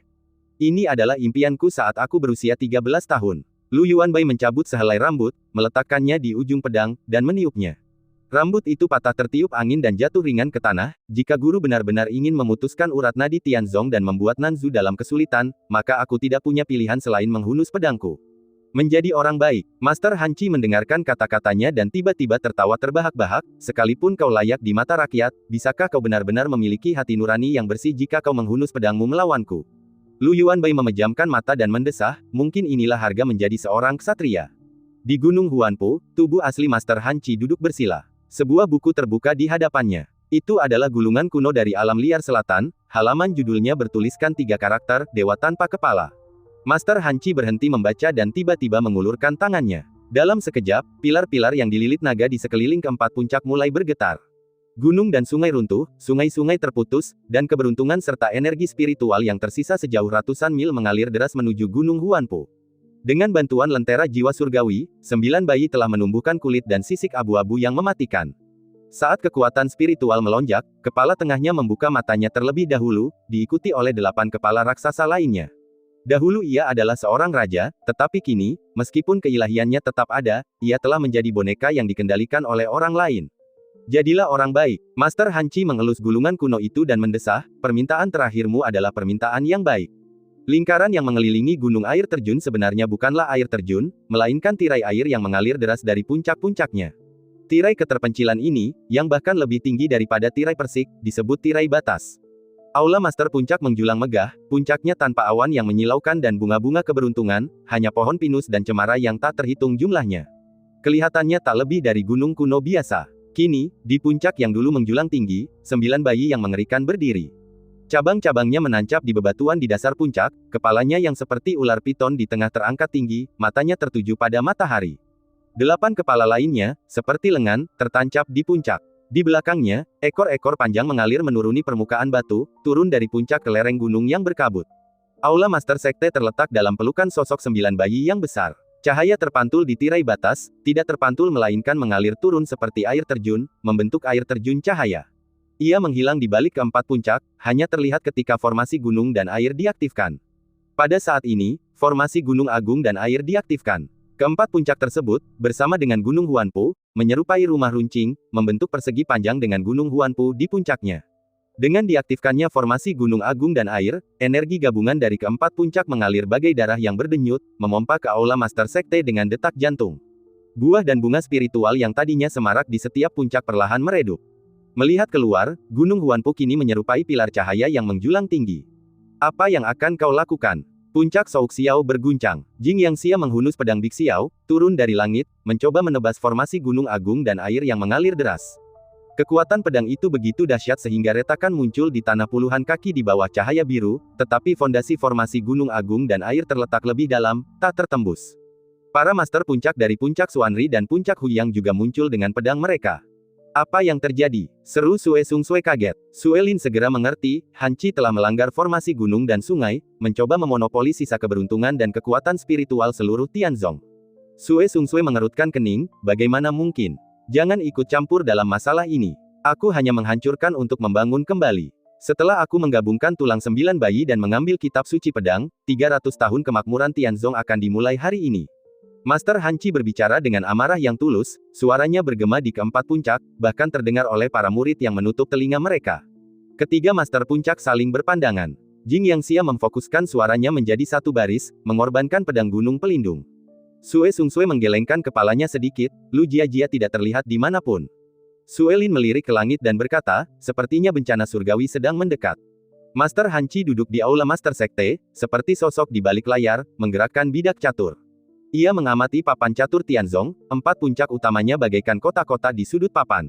Ini adalah impianku saat aku berusia 13 tahun. Lu Yuanbai mencabut sehelai rambut, meletakkannya di ujung pedang, dan meniupnya. Rambut itu patah tertiup angin dan jatuh ringan ke tanah. Jika guru benar-benar ingin memutuskan urat nadi Tianzong dan membuat Nanzu dalam kesulitan, maka aku tidak punya pilihan selain menghunus pedangku. Menjadi orang baik. Master Han Chi mendengarkan kata-katanya dan tiba-tiba tertawa terbahak-bahak, sekalipun kau layak di mata rakyat, bisakah kau benar-benar memiliki hati nurani yang bersih jika kau menghunus pedangmu melawanku? Lu Yuanbai memejamkan mata dan mendesah, mungkin inilah harga menjadi seorang ksatria. Di Gunung Huanpu, tubuh asli Master Han Chi duduk bersila. Sebuah buku terbuka di hadapannya. Itu adalah gulungan kuno dari alam liar selatan, halaman judulnya bertuliskan 3 karakter, Dewa Tanpa Kepala. Master Hanci berhenti membaca dan tiba-tiba mengulurkan tangannya. Dalam sekejap, pilar-pilar yang dililit naga di sekeliling keempat puncak mulai bergetar. Gunung dan sungai runtuh, sungai-sungai terputus, dan keberuntungan serta energi spiritual yang tersisa sejauh ratusan mil mengalir deras menuju Gunung Huanpo. Dengan bantuan lentera jiwa surgawi, 9 bayi telah menumbuhkan kulit dan sisik abu-abu yang mematikan. Saat kekuatan spiritual melonjak, kepala tengahnya membuka matanya terlebih dahulu, diikuti oleh 8 kepala raksasa lainnya. Dahulu ia adalah seorang raja, tetapi kini, meskipun keilahiannya tetap ada, ia telah menjadi boneka yang dikendalikan oleh orang lain. Jadilah orang baik. Master Hanci mengelus gulungan kuno itu dan mendesah, permintaan terakhirmu adalah permintaan yang baik. Lingkaran yang mengelilingi gunung air terjun sebenarnya bukanlah air terjun, melainkan tirai air yang mengalir deras dari puncak-puncaknya. Tirai keterpencilan ini, yang bahkan lebih tinggi daripada tirai persik, disebut tirai batas. Aula Master Puncak menjulang megah, puncaknya tanpa awan yang menyilaukan dan bunga-bunga keberuntungan, hanya pohon pinus dan cemara yang tak terhitung jumlahnya. Kelihatannya tak lebih dari gunung kuno biasa. Kini, di puncak yang dulu menjulang tinggi, 9 bayi yang mengerikan berdiri. Cabang-cabangnya menancap di bebatuan di dasar puncak, kepalanya yang seperti ular piton di tengah terangkat tinggi, matanya tertuju pada matahari. 8 kepala lainnya, seperti lengan, tertancap di puncak. Di belakangnya, ekor-ekor panjang mengalir menuruni permukaan batu, turun dari puncak ke lereng gunung yang berkabut. Aula Master Sekte terletak dalam pelukan sosok 9 bayi yang besar. Cahaya terpantul di tirai batas, tidak terpantul melainkan mengalir turun seperti air terjun, membentuk air terjun cahaya. Ia menghilang di balik keempat puncak, hanya terlihat ketika formasi gunung dan air diaktifkan. Pada saat ini, formasi gunung agung dan air diaktifkan. Keempat puncak tersebut, bersama dengan Gunung Huanpo, menyerupai rumah runcing, membentuk persegi panjang dengan Gunung Huanpo di puncaknya. Dengan diaktifkannya formasi gunung agung dan air, energi gabungan dari keempat puncak mengalir bagai darah yang berdenyut, memompa ke Aula Master Sekte dengan detak jantung. Buah dan bunga spiritual yang tadinya semarak di setiap puncak perlahan meredup. Melihat keluar, Gunung Huanpo kini menyerupai pilar cahaya yang menjulang tinggi. Apa yang akan kau lakukan? Puncak Souk Xiao berguncang. Jing Yang Xia menghunus pedang Big Xiao, turun dari langit, mencoba menebas formasi gunung agung dan air yang mengalir deras. Kekuatan pedang itu begitu dahsyat sehingga retakan muncul di tanah puluhan kaki di bawah cahaya biru, tetapi fondasi formasi gunung agung dan air terletak lebih dalam, tak tertembus. Para master puncak dari puncak Xuanri dan puncak Huyang juga muncul dengan pedang mereka. Apa yang terjadi? Seru Sue Sungsue kaget. Sue Lin segera mengerti, Hanci telah melanggar formasi gunung dan sungai, mencoba memonopoli sisa keberuntungan dan kekuatan spiritual seluruh Tianzong. Sue Sungsue mengerutkan kening, bagaimana mungkin? Jangan ikut campur dalam masalah ini. Aku hanya menghancurkan untuk membangun kembali. Setelah aku menggabungkan tulang 9 bayi dan mengambil kitab suci pedang, 300 tahun kemakmuran Tianzong akan dimulai hari ini. Master Hanci berbicara dengan amarah yang tulus, suaranya bergema di keempat puncak, bahkan terdengar oleh para murid yang menutup telinga mereka. Ketiga master puncak saling berpandangan. Jing Yang Xia memfokuskan suaranya menjadi satu baris, mengorbankan pedang gunung pelindung. Sue Sungsue menggelengkan kepalanya sedikit, Lu Jiajia tidak terlihat di manapun. Sue Lin melirik ke langit dan berkata, sepertinya bencana surgawi sedang mendekat. Master Hanci duduk di Aula Master Sekte, seperti sosok di balik layar, menggerakkan bidak catur. Ia mengamati papan catur Tianzong, 4 puncak utamanya bagaikan kota-kota di sudut papan.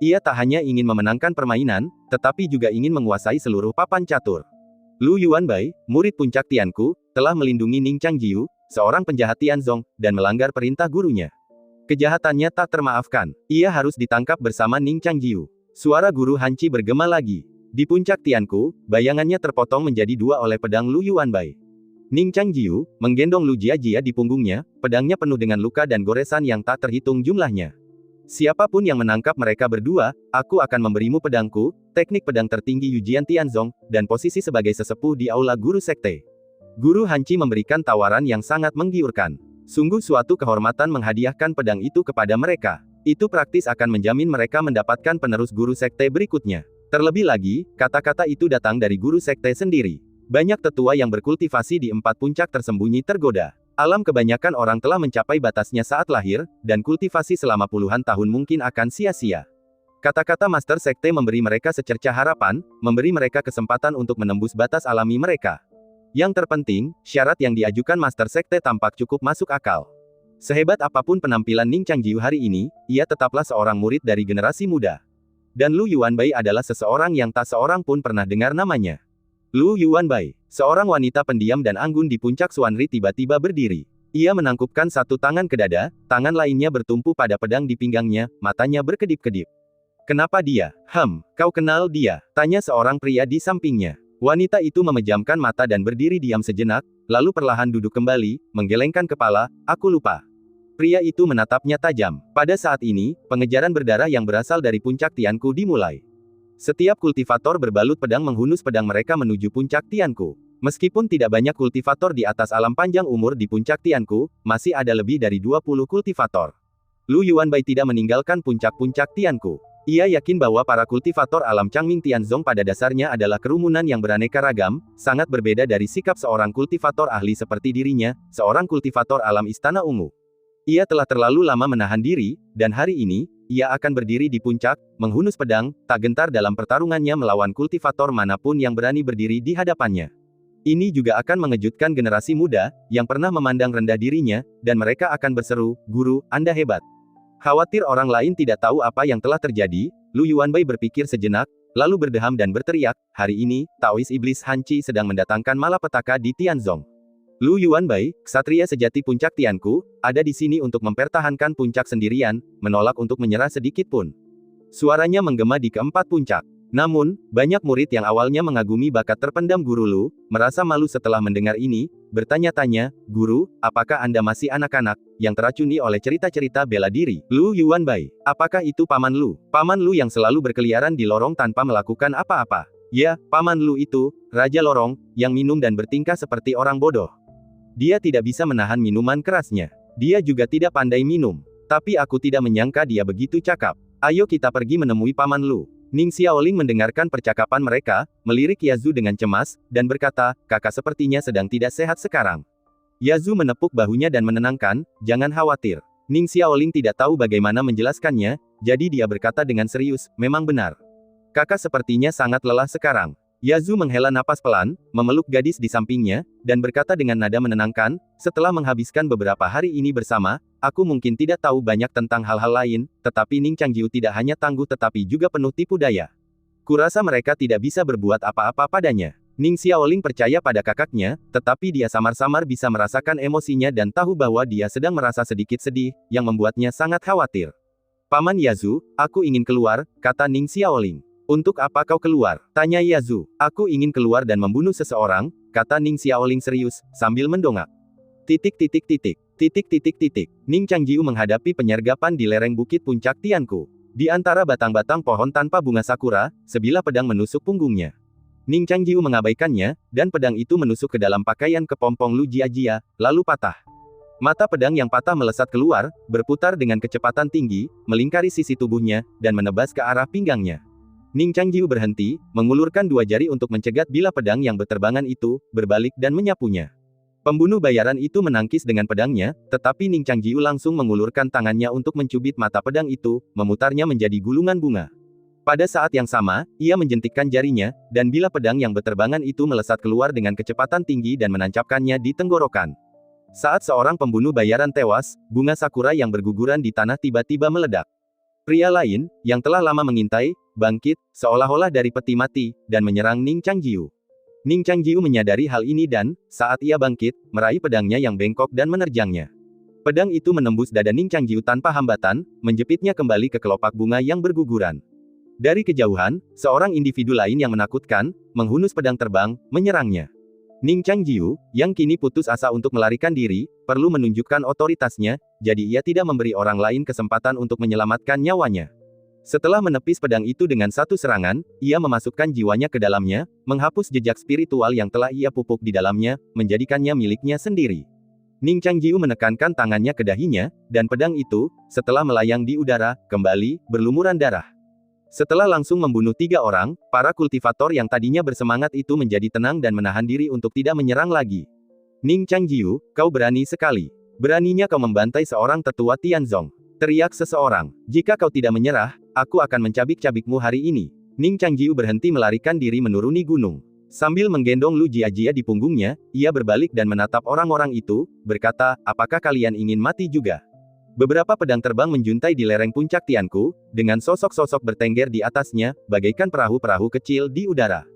Ia tak hanya ingin memenangkan permainan, tetapi juga ingin menguasai seluruh papan catur. Lu Yuanbai, murid puncak Tianku, telah melindungi Ning Changjiu, seorang penjahat Tianzong, dan melanggar perintah gurunya. Kejahatannya tak termaafkan. Ia harus ditangkap bersama Ning Changjiu. Suara guru Hanci bergema lagi. Di puncak Tianku, bayangannya terpotong menjadi 2 oleh pedang Lu Yuanbai. Ning Changjiu menggendong Lu Jiajia di punggungnya, pedangnya penuh dengan luka dan goresan yang tak terhitung jumlahnya. Siapapun yang menangkap mereka berdua, aku akan memberimu pedangku, teknik pedang tertinggi Yujian Tianzong, dan posisi sebagai sesepuh di Aula Guru Sekte. Guru Hanci memberikan tawaran yang sangat menggiurkan. Sungguh suatu kehormatan menghadiahkan pedang itu kepada mereka. Itu praktis akan menjamin mereka mendapatkan penerus Guru Sekte berikutnya. Terlebih lagi, kata-kata itu datang dari Guru Sekte sendiri. Banyak tetua yang berkultivasi di 4 puncak tersembunyi tergoda. Alam kebanyakan orang telah mencapai batasnya saat lahir, dan kultivasi selama puluhan tahun mungkin akan sia-sia. Kata-kata Master Sekte memberi mereka secercah harapan, memberi mereka kesempatan untuk menembus batas alami mereka. Yang terpenting, syarat yang diajukan Master Sekte tampak cukup masuk akal. Sehebat apapun penampilan Ning Changjiu hari ini, ia tetaplah seorang murid dari generasi muda. Dan Lu Yuanbai adalah seseorang yang tak seorang pun pernah dengar namanya. Lu Yuanbai. Seorang wanita pendiam dan anggun di puncak Xuanri tiba-tiba berdiri. Ia menangkupkan satu tangan ke dada, tangan lainnya bertumpu pada pedang di pinggangnya, matanya berkedip-kedip. Kenapa dia? Kau kenal dia? Tanya seorang pria di sampingnya. Wanita itu memejamkan mata dan berdiri diam sejenak, lalu perlahan duduk kembali, menggelengkan kepala, aku lupa. Pria itu menatapnya tajam. Pada saat ini, pengejaran berdarah yang berasal dari puncak Tianku dimulai. Setiap kultivator berbalut pedang menghunus pedang mereka menuju puncak Tianku. Meskipun tidak banyak kultivator di atas alam panjang umur di puncak Tianku, masih ada lebih dari 20 kultivator. Lu Yuanbai tidak meninggalkan puncak-puncak Tianku. Ia yakin bahwa para kultivator alam Changming Tianzong pada dasarnya adalah kerumunan yang beraneka ragam, sangat berbeda dari sikap seorang kultivator ahli seperti dirinya, seorang kultivator alam Istana Ungu. Ia telah terlalu lama menahan diri, dan hari ini, ia akan berdiri di puncak, menghunus pedang, tak gentar dalam pertarungannya melawan kultivator manapun yang berani berdiri di hadapannya. Ini juga akan mengejutkan generasi muda, yang pernah memandang rendah dirinya, dan mereka akan berseru, "Guru, Anda hebat." Khawatir orang lain tidak tahu apa yang telah terjadi, Lu Yuanbai berpikir sejenak, lalu berdeham dan berteriak, "Hari ini, Taois Iblis Hanci sedang mendatangkan malapetaka di Tianzong." Lu Yuanbai, ksatria sejati puncak Tianku, ada di sini untuk mempertahankan puncak sendirian, menolak untuk menyerah sedikit pun. Suaranya menggema di keempat puncak. Namun, banyak murid yang awalnya mengagumi bakat terpendam Guru Lu, merasa malu setelah mendengar ini, bertanya-tanya, "Guru, apakah Anda masih anak-anak, yang teracuni oleh cerita-cerita bela diri?" Lu Yuanbai, apakah itu Paman Lu? Paman Lu yang selalu berkeliaran di lorong tanpa melakukan apa-apa. Ya, Paman Lu itu, Raja Lorong, yang minum dan bertingkah seperti orang bodoh. Dia tidak bisa menahan minuman kerasnya. Dia juga tidak pandai minum. Tapi aku tidak menyangka dia begitu cakap. Ayo kita pergi menemui Paman Lu. Ning Xiaoling mendengarkan percakapan mereka, melirik Yazu dengan cemas, dan berkata, kakak sepertinya sedang tidak sehat sekarang. Yazu menepuk bahunya dan menenangkan, jangan khawatir. Ning Xiaoling tidak tahu bagaimana menjelaskannya, jadi dia berkata dengan serius, memang benar. Kakak sepertinya sangat lelah sekarang. Yazu menghela napas pelan, memeluk gadis di sampingnya, dan berkata dengan nada menenangkan, setelah menghabiskan beberapa hari ini bersama, aku mungkin tidak tahu banyak tentang hal-hal lain, tetapi Ning Changjiu tidak hanya tangguh tetapi juga penuh tipu daya. Kurasa mereka tidak bisa berbuat apa-apa padanya. Ning Xiaoling percaya pada kakaknya, tetapi dia samar-samar bisa merasakan emosinya dan tahu bahwa dia sedang merasa sedikit sedih, yang membuatnya sangat khawatir. Paman Yazu, aku ingin keluar, kata Ning Xiaoling. Untuk apa kau keluar? Tanya Yazu. Aku ingin keluar dan membunuh seseorang, kata Ning Xiaoling serius, sambil mendongak. Ning Changjiu menghadapi penyergapan di lereng bukit puncak Tianku. Di antara batang-batang pohon tanpa bunga sakura, sebilah pedang menusuk punggungnya. Ning Changjiu mengabaikannya, dan pedang itu menusuk ke dalam pakaian kepompong Lu Jiajia, lalu patah. Mata pedang yang patah melesat keluar, berputar dengan kecepatan tinggi, melingkari sisi tubuhnya, dan menebas ke arah pinggangnya. Ning Changjiu berhenti, mengulurkan dua jari untuk mencegat bilah pedang yang berterbangan itu, berbalik dan menyapunya. Pembunuh bayaran itu menangkis dengan pedangnya, tetapi Ning Changjiu langsung mengulurkan tangannya untuk mencubit mata pedang itu, memutarnya menjadi gulungan bunga. Pada saat yang sama, ia menjentikkan jarinya, dan bilah pedang yang berterbangan itu melesat keluar dengan kecepatan tinggi dan menancapkannya di tenggorokan. Saat seorang pembunuh bayaran tewas, bunga sakura yang berguguran di tanah tiba-tiba meledak. Pria lain, yang telah lama mengintai, bangkit, seolah-olah dari peti mati, dan menyerang Ning Changjiu. Ning Changjiu menyadari hal ini dan, saat ia bangkit, meraih pedangnya yang bengkok dan menerjangnya. Pedang itu menembus dada Ning Changjiu tanpa hambatan, menjepitnya kembali ke kelopak bunga yang berguguran. Dari kejauhan, seorang individu lain yang menakutkan, menghunus pedang terbang, menyerangnya. Ning Changjiu, yang kini putus asa untuk melarikan diri, perlu menunjukkan otoritasnya, jadi ia tidak memberi orang lain kesempatan untuk menyelamatkan nyawanya. Setelah menepis pedang itu dengan satu serangan, ia memasukkan jiwanya ke dalamnya, menghapus jejak spiritual yang telah ia pupuk di dalamnya, menjadikannya miliknya sendiri. Ning Changjiu menekankan tangannya ke dahinya, dan pedang itu, setelah melayang di udara, kembali, berlumuran darah. Setelah langsung membunuh 3 orang, para kultivator yang tadinya bersemangat itu menjadi tenang dan menahan diri untuk tidak menyerang lagi. Ning Changjiu, kau berani sekali. Beraninya kau membantai seorang tetua Tianzong. Teriak seseorang. Jika kau tidak menyerah, aku akan mencabik-cabikmu hari ini. Ning Changjiu berhenti melarikan diri menuruni gunung. Sambil menggendong Lu Jiajia di punggungnya, ia berbalik dan menatap orang-orang itu, berkata, apakah kalian ingin mati juga? Beberapa pedang terbang menjuntai di lereng puncak Tianku, dengan sosok-sosok bertengger di atasnya, bagaikan perahu-perahu kecil di udara.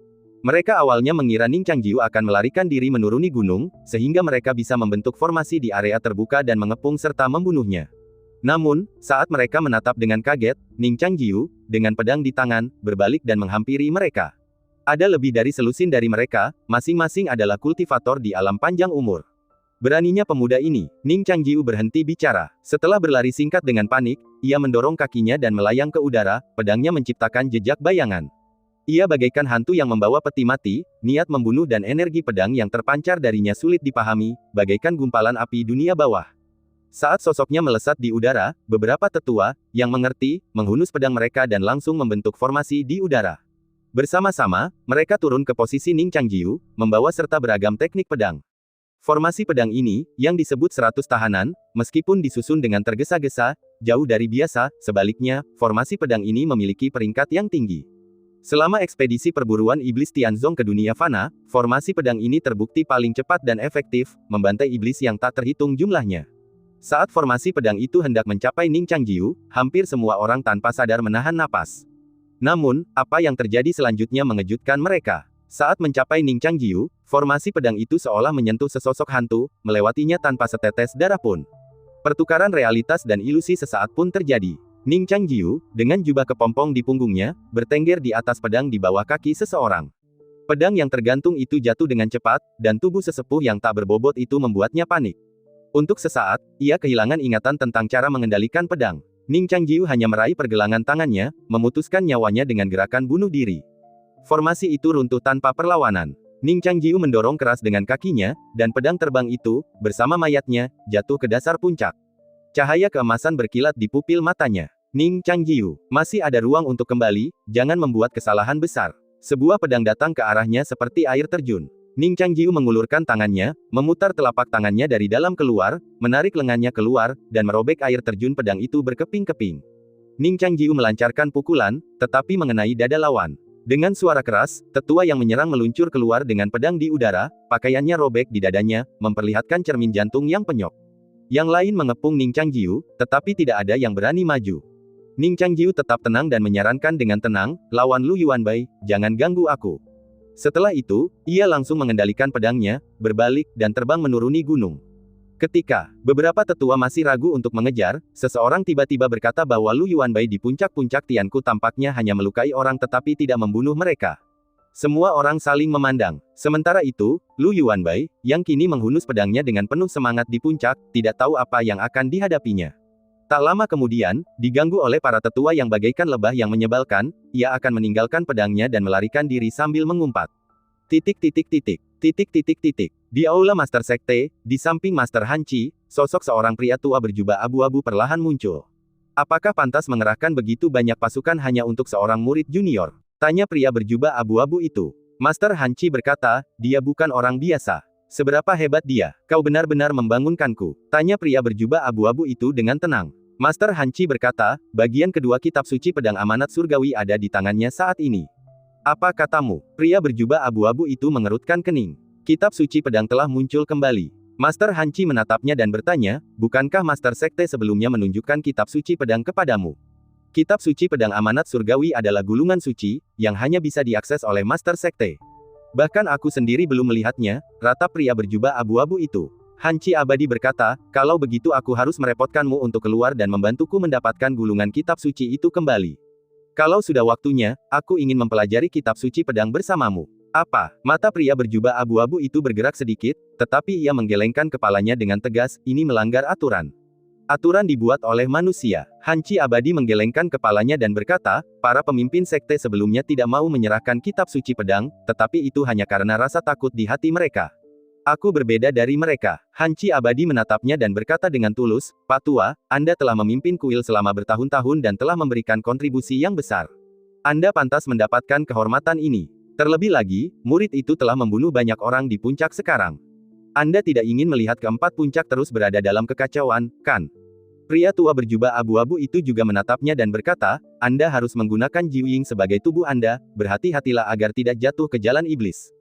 Mereka awalnya mengira Ning Changjiu akan melarikan diri menuruni gunung, sehingga mereka bisa membentuk formasi di area terbuka dan mengepung serta membunuhnya. Namun, saat mereka menatap dengan kaget, Ning Changjiu, dengan pedang di tangan, berbalik dan menghampiri mereka. Ada lebih dari selusin dari mereka, masing-masing adalah kultivator di alam panjang umur. Beraninya pemuda ini, Ning Changjiu berhenti bicara. Setelah berlari singkat dengan panik, ia mendorong kakinya dan melayang ke udara, pedangnya menciptakan jejak bayangan. Ia bagaikan hantu yang membawa peti mati, niat membunuh dan energi pedang yang terpancar darinya sulit dipahami, bagaikan gumpalan api dunia bawah. Saat sosoknya melesat di udara, beberapa tetua, yang mengerti, menghunus pedang mereka dan langsung membentuk formasi di udara. Bersama-sama, mereka turun ke posisi Ning Changjiu, membawa serta beragam teknik pedang. Formasi pedang ini, yang disebut 100 tahanan, meskipun disusun dengan tergesa-gesa, jauh dari biasa, sebaliknya, formasi pedang ini memiliki peringkat yang tinggi. Selama ekspedisi perburuan iblis Tianzong ke dunia fana, formasi pedang ini terbukti paling cepat dan efektif, membantai iblis yang tak terhitung jumlahnya. Saat formasi pedang itu hendak mencapai Ning Changjiu, hampir semua orang tanpa sadar menahan napas. Namun, apa yang terjadi selanjutnya mengejutkan mereka. Saat mencapai Ning Changjiu, formasi pedang itu seolah menyentuh sesosok hantu, melewatinya tanpa setetes darah pun. Pertukaran realitas dan ilusi sesaat pun terjadi. Ning Changjiu, dengan jubah kepompong di punggungnya, bertengger di atas pedang di bawah kaki seseorang. Pedang yang tergantung itu jatuh dengan cepat, dan tubuh sesepuh yang tak berbobot itu membuatnya panik. Untuk sesaat, ia kehilangan ingatan tentang cara mengendalikan pedang. Ning Changjiu hanya meraih pergelangan tangannya, memutuskan nyawanya dengan gerakan bunuh diri. Formasi itu runtuh tanpa perlawanan. Ning Changjiu mendorong keras dengan kakinya, dan pedang terbang itu, bersama mayatnya, jatuh ke dasar puncak. Cahaya keemasan berkilat di pupil matanya. Ning Changjiu, masih ada ruang untuk kembali, jangan membuat kesalahan besar. Sebuah pedang datang ke arahnya seperti air terjun. Ning Changjiu mengulurkan tangannya, memutar telapak tangannya dari dalam keluar, menarik lengannya keluar, dan merobek air terjun pedang itu berkeping-keping. Ning Changjiu melancarkan pukulan, tetapi mengenai dada lawan. Dengan suara keras, tetua yang menyerang meluncur keluar dengan pedang di udara, pakaiannya robek di dadanya, memperlihatkan cermin jantung yang penyok. Yang lain mengepung Ning Changjiu, tetapi tidak ada yang berani maju. Ning Changjiu tetap tenang dan menyarankan dengan tenang, lawan Lu Yuanbai, jangan ganggu aku. Setelah itu, ia langsung mengendalikan pedangnya, berbalik, dan terbang menuruni gunung. Ketika beberapa tetua masih ragu untuk mengejar, seseorang tiba-tiba berkata bahwa Lu Yuanbai di puncak-puncak Tianku tampaknya hanya melukai orang tetapi tidak membunuh mereka. Semua orang saling memandang. Sementara itu, Lu Yuanbai, yang kini menghunus pedangnya dengan penuh semangat di puncak, tidak tahu apa yang akan dihadapinya. Tak lama kemudian, diganggu oleh para tetua yang bagaikan lebah yang menyebalkan, ia akan meninggalkan pedangnya dan melarikan diri sambil mengumpat. Di aula Master Sekte, di samping Master Hanci, sosok seorang pria tua berjubah abu-abu perlahan muncul. Apakah pantas mengerahkan begitu banyak pasukan hanya untuk seorang murid junior? Tanya pria berjubah abu-abu itu. Master Hanci berkata, dia bukan orang biasa. Seberapa hebat dia? Kau benar-benar membangunkanku. Tanya pria berjubah abu-abu itu dengan tenang. Master Hanci berkata, bagian kedua kitab suci pedang amanat surgawi ada di tangannya saat ini. Apa katamu? Pria berjubah abu-abu itu mengerutkan kening. Kitab suci pedang telah muncul kembali. Master Hanci menatapnya dan bertanya, bukankah Master Sekte sebelumnya menunjukkan kitab suci pedang kepadamu? Kitab suci pedang amanat surgawi adalah gulungan suci, yang hanya bisa diakses oleh Master Sekte. Bahkan aku sendiri belum melihatnya, ratap pria berjubah abu-abu itu. Hanci abadi berkata, kalau begitu aku harus merepotkanmu untuk keluar dan membantuku mendapatkan gulungan kitab suci itu kembali. Kalau sudah waktunya, aku ingin mempelajari kitab suci pedang bersamamu. Apa? Mata pria berjubah abu-abu itu bergerak sedikit, tetapi ia menggelengkan kepalanya dengan tegas, ini melanggar aturan. Aturan dibuat oleh manusia. Hanci abadi menggelengkan kepalanya dan berkata, para pemimpin sekte sebelumnya tidak mau menyerahkan kitab suci pedang, tetapi itu hanya karena rasa takut di hati mereka. Aku berbeda dari mereka. Hanci abadi menatapnya dan berkata dengan tulus, Pak Tua, Anda telah memimpin kuil selama bertahun-tahun dan telah memberikan kontribusi yang besar. Anda pantas mendapatkan kehormatan ini. Terlebih lagi, murid itu telah membunuh banyak orang di puncak sekarang. Anda tidak ingin melihat keempat puncak terus berada dalam kekacauan, kan? Pria tua berjubah abu-abu itu juga menatapnya dan berkata, Anda harus menggunakan Jiuying sebagai tubuh Anda, berhati-hatilah agar tidak jatuh ke jalan iblis.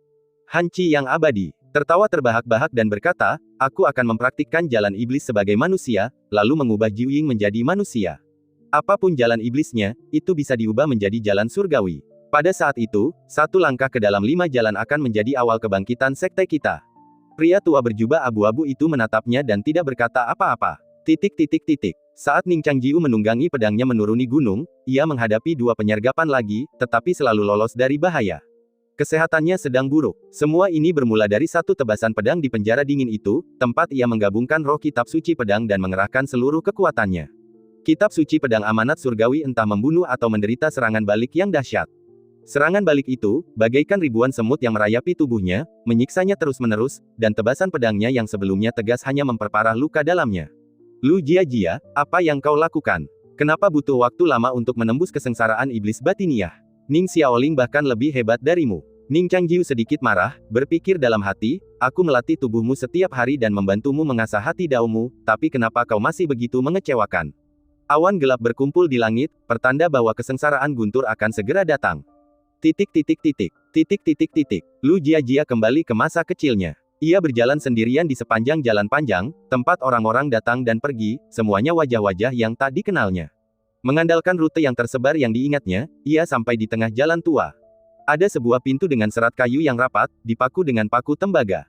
Hanci yang abadi tertawa terbahak-bahak dan berkata, aku akan mempraktikkan jalan iblis sebagai manusia, lalu mengubah Jiuying menjadi manusia. Apapun jalan iblisnya, itu bisa diubah menjadi jalan surgawi. Pada saat itu, satu langkah ke dalam 5 jalan akan menjadi awal kebangkitan sekte kita. Pria tua berjubah abu-abu itu menatapnya dan tidak berkata apa-apa. Saat Ning Changjiu menunggangi pedangnya menuruni gunung, ia menghadapi 2 penyergapan lagi, tetapi selalu lolos dari bahaya. Kesehatannya sedang buruk. Semua ini bermula dari satu tebasan pedang di penjara dingin itu, tempat ia menggabungkan roh kitab suci pedang dan mengerahkan seluruh kekuatannya. Kitab suci pedang amanat surgawi entah membunuh atau menderita serangan balik yang dahsyat. Serangan balik itu, bagaikan ribuan semut yang merayapi tubuhnya, menyiksanya terus-menerus, dan tebasan pedangnya yang sebelumnya tegas hanya memperparah luka dalamnya. Lu Jiajia, apa yang kau lakukan? Kenapa butuh waktu lama untuk menembus kesengsaraan iblis batiniah? Ning Xiaoling bahkan lebih hebat darimu. Ning Changjiu sedikit marah, berpikir dalam hati, aku melatih tubuhmu setiap hari dan membantumu mengasah hati Daomu, tapi kenapa kau masih begitu mengecewakan? Awan gelap berkumpul di langit, pertanda bahwa kesengsaraan guntur akan segera datang. Lu Jiajia kembali ke masa kecilnya. Ia berjalan sendirian di sepanjang jalan panjang, tempat orang-orang datang dan pergi, semuanya wajah-wajah yang tak dikenalnya. Mengandalkan rute yang tersebar yang diingatnya, ia sampai di tengah jalan tua. Ada sebuah pintu dengan serat kayu yang rapat, dipaku dengan paku tembaga.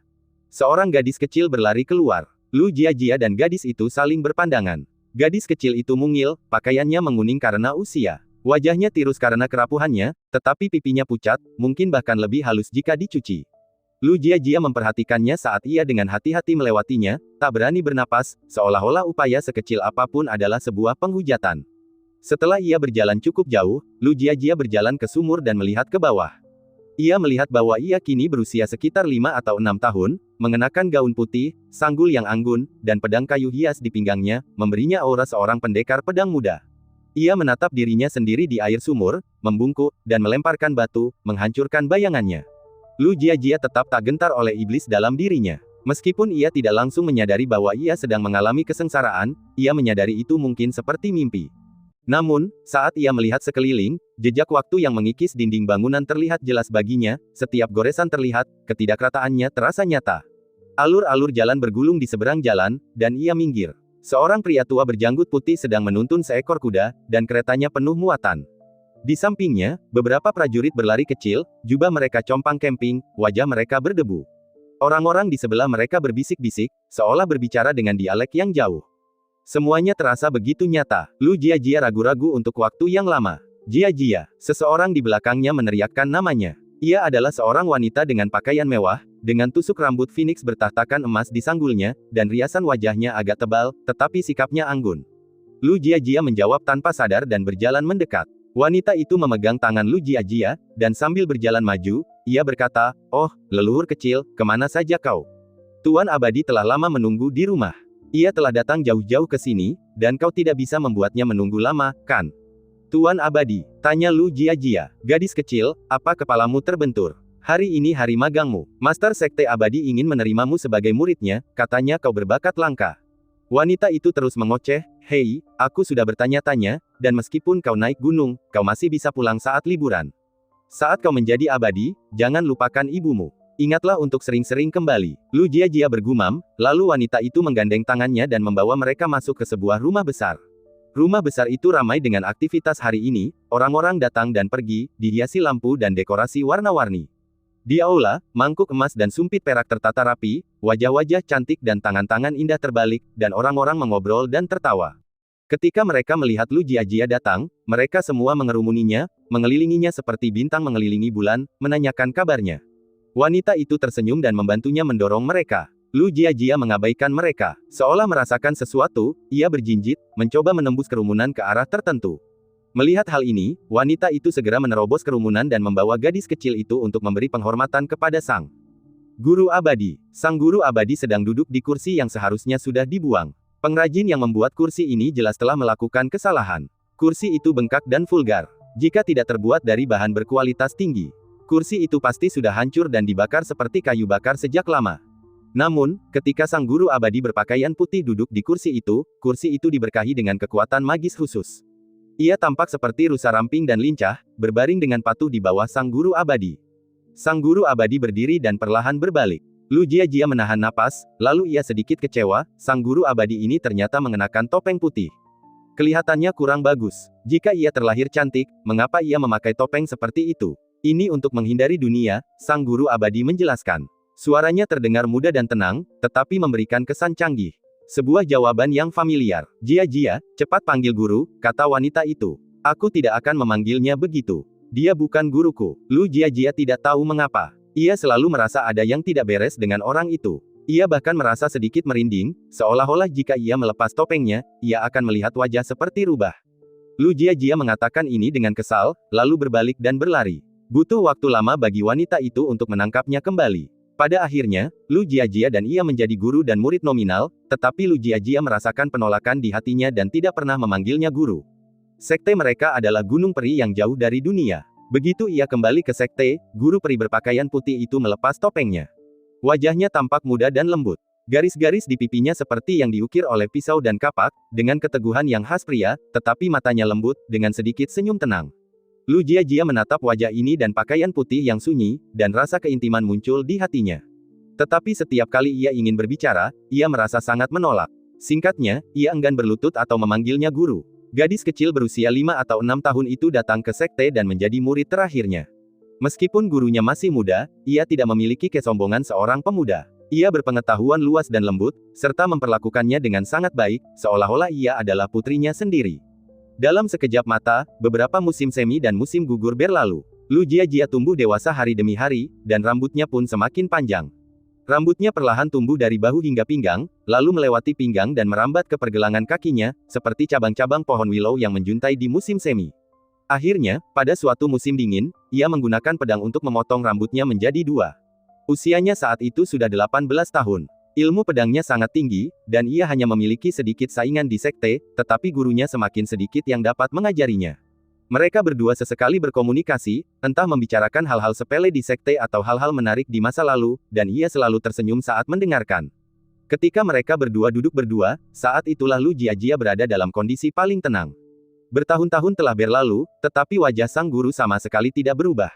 Seorang gadis kecil berlari keluar. Lu Jiajia dan gadis itu saling berpandangan. Gadis kecil itu mungil, pakaiannya menguning karena usia. Wajahnya tirus karena kerapuhannya, tetapi pipinya pucat, mungkin bahkan lebih halus jika dicuci. Lu Jiajia memperhatikannya saat ia dengan hati-hati melewatinya, tak berani bernapas, seolah-olah upaya sekecil apapun adalah sebuah penghujatan. Setelah ia berjalan cukup jauh, Lu Jiajia berjalan ke sumur dan melihat ke bawah. Ia melihat bahwa ia kini berusia sekitar 5 atau 6 tahun, mengenakan gaun putih, sanggul yang anggun, dan pedang kayu hias di pinggangnya, memberinya aura seorang pendekar pedang muda. Ia menatap dirinya sendiri di air sumur, membungkuk, dan melemparkan batu, menghancurkan bayangannya. Lu Jiajia tetap tak gentar oleh iblis dalam dirinya. Meskipun ia tidak langsung menyadari bahwa ia sedang mengalami kesengsaraan, ia menyadari itu mungkin seperti mimpi. Namun, saat ia melihat sekeliling, jejak waktu yang mengikis dinding bangunan terlihat jelas baginya, setiap goresan terlihat, ketidakrataannya terasa nyata. Alur-alur jalan bergulung di seberang jalan, dan ia minggir. Seorang pria tua berjanggut putih sedang menuntun seekor kuda, dan keretanya penuh muatan. Di sampingnya, beberapa prajurit berlari kecil, jubah mereka compang camping, wajah mereka berdebu. Orang-orang di sebelah mereka berbisik-bisik, seolah berbicara dengan dialek yang jauh. Semuanya terasa begitu nyata. Lu Jiajia ragu-ragu untuk waktu yang lama. Jiajia, seseorang di belakangnya meneriakkan namanya. Ia adalah seorang wanita dengan pakaian mewah, dengan tusuk rambut phoenix bertahtakan emas di sanggulnya, dan riasan wajahnya agak tebal, tetapi sikapnya anggun. Lu Jiajia menjawab tanpa sadar dan berjalan mendekat. Wanita itu memegang tangan Lu Jiajia, dan sambil berjalan maju, ia berkata, "Oh, leluhur kecil, kemana saja kau? Tuan Abadi telah lama menunggu di rumah. Ia telah datang jauh-jauh ke sini, dan kau tidak bisa membuatnya menunggu lama, kan?" "Tuan Abadi," tanya Lu Jiajia. "Gadis kecil, apa kepalamu terbentur? Hari ini hari magangmu. Master Sekte Abadi ingin menerimamu sebagai muridnya, katanya kau berbakat langka." Wanita itu terus mengoceh, "Hei, aku sudah bertanya-tanya, dan meskipun kau naik gunung, kau masih bisa pulang saat liburan. Saat kau menjadi abadi, jangan lupakan ibumu. Ingatlah untuk sering-sering kembali." Lu Jiajia bergumam, lalu wanita itu menggandeng tangannya dan membawa mereka masuk ke sebuah rumah besar. Rumah besar itu ramai dengan aktivitas hari ini, orang-orang datang dan pergi, dihiasi lampu dan dekorasi warna-warni. Di aula, mangkuk emas dan sumpit perak tertata rapi, wajah-wajah cantik dan tangan-tangan indah terbalik, dan orang-orang mengobrol dan tertawa. Ketika mereka melihat Lu Jiajia datang, mereka semua mengerumuninya, mengelilinginya seperti bintang mengelilingi bulan, menanyakan kabarnya. Wanita itu tersenyum dan membantunya mendorong mereka. Lu Jiajia mengabaikan mereka. Seolah merasakan sesuatu, ia berjinjit, mencoba menembus kerumunan ke arah tertentu. Melihat hal ini, wanita itu segera menerobos kerumunan dan membawa gadis kecil itu untuk memberi penghormatan kepada sang guru abadi. Sang guru abadi sedang duduk di kursi yang seharusnya sudah dibuang. Pengrajin yang membuat kursi ini jelas telah melakukan kesalahan. Kursi itu bengkak dan vulgar. Jika tidak terbuat dari bahan berkualitas tinggi, kursi itu pasti sudah hancur dan dibakar seperti kayu bakar sejak lama. Namun, ketika sang guru abadi berpakaian putih duduk di kursi itu diberkahi dengan kekuatan magis khusus. Ia tampak seperti rusa ramping dan lincah, berbaring dengan patuh di bawah sang guru abadi. Sang guru abadi berdiri dan perlahan berbalik. Lu Jiajia menahan napas, lalu ia sedikit kecewa, sang guru abadi ini ternyata mengenakan topeng putih. Kelihatannya kurang bagus. Jika ia terlahir cantik, mengapa ia memakai topeng seperti itu? Ini untuk menghindari dunia, sang guru abadi menjelaskan. Suaranya terdengar muda dan tenang, tetapi memberikan kesan canggih. Sebuah jawaban yang familiar. Jia, cepat panggil guru, kata wanita itu. Aku tidak akan memanggilnya begitu. Dia bukan guruku. Lu Jia tidak tahu mengapa. Ia selalu merasa ada yang tidak beres dengan orang itu. Ia bahkan merasa sedikit merinding, seolah-olah jika ia melepas topengnya, ia akan melihat wajah seperti rubah. Lu Jia mengatakan ini dengan kesal, lalu berbalik dan berlari. Butuh waktu lama bagi wanita itu untuk menangkapnya kembali. Pada akhirnya, Lu Jia dan ia menjadi guru dan murid nominal, tetapi Lu Jia merasakan penolakan di hatinya dan tidak pernah memanggilnya guru. Sekte mereka adalah gunung peri yang jauh dari dunia. Begitu ia kembali ke sekte, guru peri berpakaian putih itu melepas topengnya. Wajahnya tampak muda dan lembut. Garis-garis di pipinya seperti yang diukir oleh pisau dan kapak, dengan keteguhan yang khas pria, tetapi matanya lembut, dengan sedikit senyum tenang. Lu Jia menatap wajah ini dan pakaian putih yang sunyi, dan rasa keintiman muncul di hatinya. Tetapi setiap kali ia ingin berbicara, ia merasa sangat menolak. Singkatnya, ia enggan berlutut atau memanggilnya guru. Gadis kecil berusia 5 atau 6 tahun itu datang ke sekte dan menjadi murid terakhirnya. Meskipun gurunya masih muda, ia tidak memiliki kesombongan seorang pemuda. Ia berpengetahuan luas dan lembut, serta memperlakukannya dengan sangat baik, seolah-olah ia adalah putrinya sendiri. Dalam sekejap mata, beberapa musim semi dan musim gugur berlalu. Lu Jia tumbuh dewasa hari demi hari, dan rambutnya pun semakin panjang. Rambutnya perlahan tumbuh dari bahu hingga pinggang, lalu melewati pinggang dan merambat ke pergelangan kakinya, seperti cabang-cabang pohon willow yang menjuntai di musim semi. Akhirnya, pada suatu musim dingin, ia menggunakan pedang untuk memotong rambutnya menjadi 2. Usianya saat itu sudah 18 tahun. Ilmu pedangnya sangat tinggi, dan ia hanya memiliki sedikit saingan di sekte, tetapi gurunya semakin sedikit yang dapat mengajarinya. Mereka berdua sesekali berkomunikasi, entah membicarakan hal-hal sepele di sekte atau hal-hal menarik di masa lalu, dan ia selalu tersenyum saat mendengarkan. Ketika mereka berdua duduk berdua, saat itulah Lu Jia berada dalam kondisi paling tenang. Bertahun-tahun telah berlalu, tetapi wajah sang guru sama sekali tidak berubah.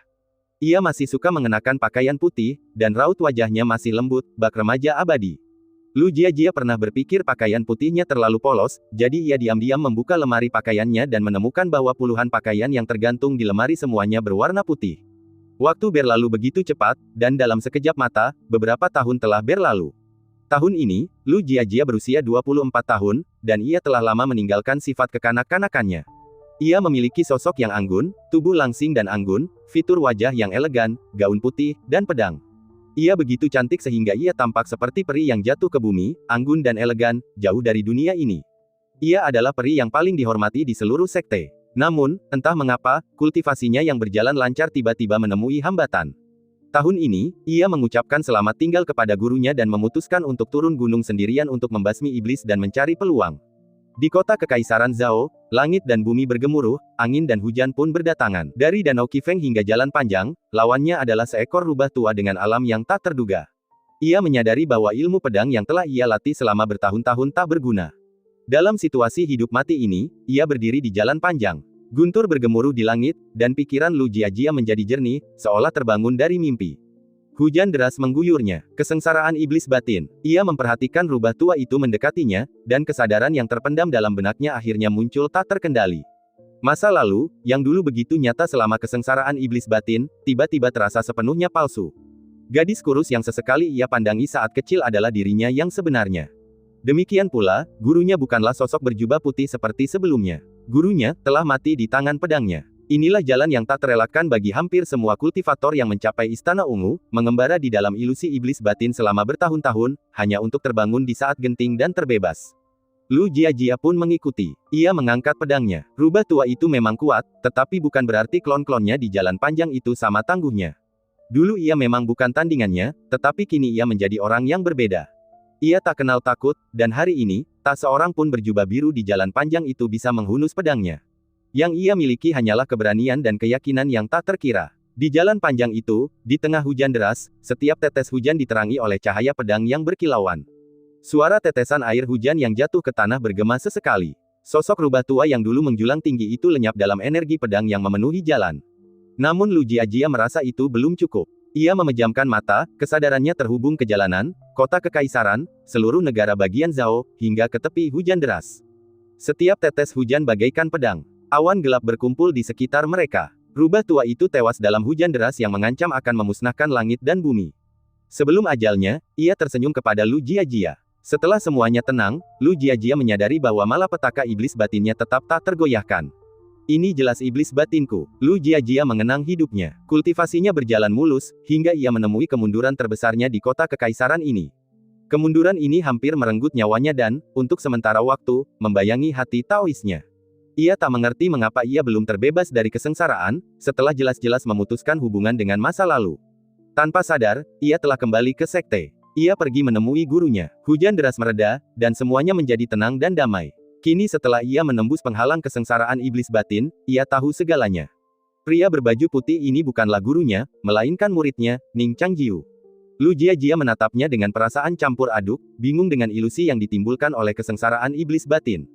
Ia masih suka mengenakan pakaian putih, dan raut wajahnya masih lembut, bak remaja abadi. Lu Jia pernah berpikir pakaian putihnya terlalu polos, jadi ia diam-diam membuka lemari pakaiannya dan menemukan bahwa puluhan pakaian yang tergantung di lemari semuanya berwarna putih. Waktu berlalu begitu cepat, dan dalam sekejap mata, beberapa tahun telah berlalu. Tahun ini, Lu Jia berusia 24 tahun, dan ia telah lama meninggalkan sifat kekanak-kanakannya. Ia memiliki sosok yang anggun, tubuh langsing dan anggun, fitur wajah yang elegan, gaun putih, dan pedang. Ia begitu cantik sehingga ia tampak seperti peri yang jatuh ke bumi, anggun dan elegan, jauh dari dunia ini. Ia adalah peri yang paling dihormati di seluruh sekte. Namun, entah mengapa, kultivasinya yang berjalan lancar tiba-tiba menemui hambatan. Tahun ini, ia mengucapkan selamat tinggal kepada gurunya dan memutuskan untuk turun gunung sendirian untuk membasmi iblis dan mencari peluang. Di kota Kekaisaran Zhao, langit dan bumi bergemuruh, angin dan hujan pun berdatangan. Dari Danau Qifeng hingga Jalan Panjang, lawannya adalah seekor rubah tua dengan alam yang tak terduga. Ia menyadari bahwa ilmu pedang yang telah ia latih selama bertahun-tahun tak berguna. Dalam situasi hidup mati ini, ia berdiri di Jalan Panjang. Guntur bergemuruh di langit, dan pikiran Lu Jia menjadi jernih, seolah terbangun dari mimpi. Hujan deras mengguyurnya. Kesengsaraan iblis batin. Ia memperhatikan rubah tua itu mendekatinya, dan kesadaran yang terpendam dalam benaknya akhirnya muncul tak terkendali. Masa lalu, yang dulu begitu nyata selama kesengsaraan iblis batin, tiba-tiba terasa sepenuhnya palsu. Gadis kurus yang sesekali ia pandangi saat kecil adalah dirinya yang sebenarnya. Demikian pula, gurunya bukanlah sosok berjubah putih seperti sebelumnya. Gurunya telah mati di tangan pedangnya. Inilah jalan yang tak terelakkan bagi hampir semua kultivator yang mencapai Istana Ungu, mengembara di dalam ilusi iblis batin selama bertahun-tahun, hanya untuk terbangun di saat genting dan terbebas. Lu Jia pun mengikuti. Ia mengangkat pedangnya. Rubah tua itu memang kuat, tetapi bukan berarti klon-klonnya di Jalan Panjang itu sama tangguhnya. Dulu ia memang bukan tandingannya, tetapi kini ia menjadi orang yang berbeda. Ia tak kenal takut, dan hari ini, tak seorang pun berjubah biru di Jalan Panjang itu bisa menghunus pedangnya. Yang ia miliki hanyalah keberanian dan keyakinan yang tak terkira. Di Jalan Panjang itu, di tengah hujan deras, setiap tetes hujan diterangi oleh cahaya pedang yang berkilauan. Suara tetesan air hujan yang jatuh ke tanah bergema sesekali. Sosok rubah tua yang dulu menjulang tinggi itu lenyap dalam energi pedang yang memenuhi jalan. Namun Lu Jia merasa itu belum cukup. Ia memejamkan mata, kesadarannya terhubung ke jalanan, kota kekaisaran, seluruh negara bagian Zhao, hingga ke tepi hujan deras. Setiap tetes hujan bagaikan pedang. Awan gelap berkumpul di sekitar mereka. Rubah tua itu tewas dalam hujan deras yang mengancam akan memusnahkan langit dan bumi. Sebelum ajalnya, ia tersenyum kepada Lu Jiajia. Setelah semuanya tenang, Lu Jiajia menyadari bahwa malapetaka iblis batinnya tetap tak tergoyahkan. Ini jelas iblis batinku. Lu Jiajia mengenang hidupnya. Kultivasinya berjalan mulus, hingga ia menemui kemunduran terbesarnya di kota kekaisaran ini. Kemunduran ini hampir merenggut nyawanya dan, untuk sementara waktu, membayangi hati Taoisnya. Ia tak mengerti mengapa ia belum terbebas dari kesengsaraan, setelah jelas-jelas memutuskan hubungan dengan masa lalu. Tanpa sadar, ia telah kembali ke sekte. Ia pergi menemui gurunya. Hujan deras mereda, dan semuanya menjadi tenang dan damai. Kini setelah ia menembus penghalang kesengsaraan iblis batin, ia tahu segalanya. Pria berbaju putih ini bukanlah gurunya, melainkan muridnya, Ning Changjiu. Lu Jiajia menatapnya dengan perasaan campur aduk, bingung dengan ilusi yang ditimbulkan oleh kesengsaraan iblis batin.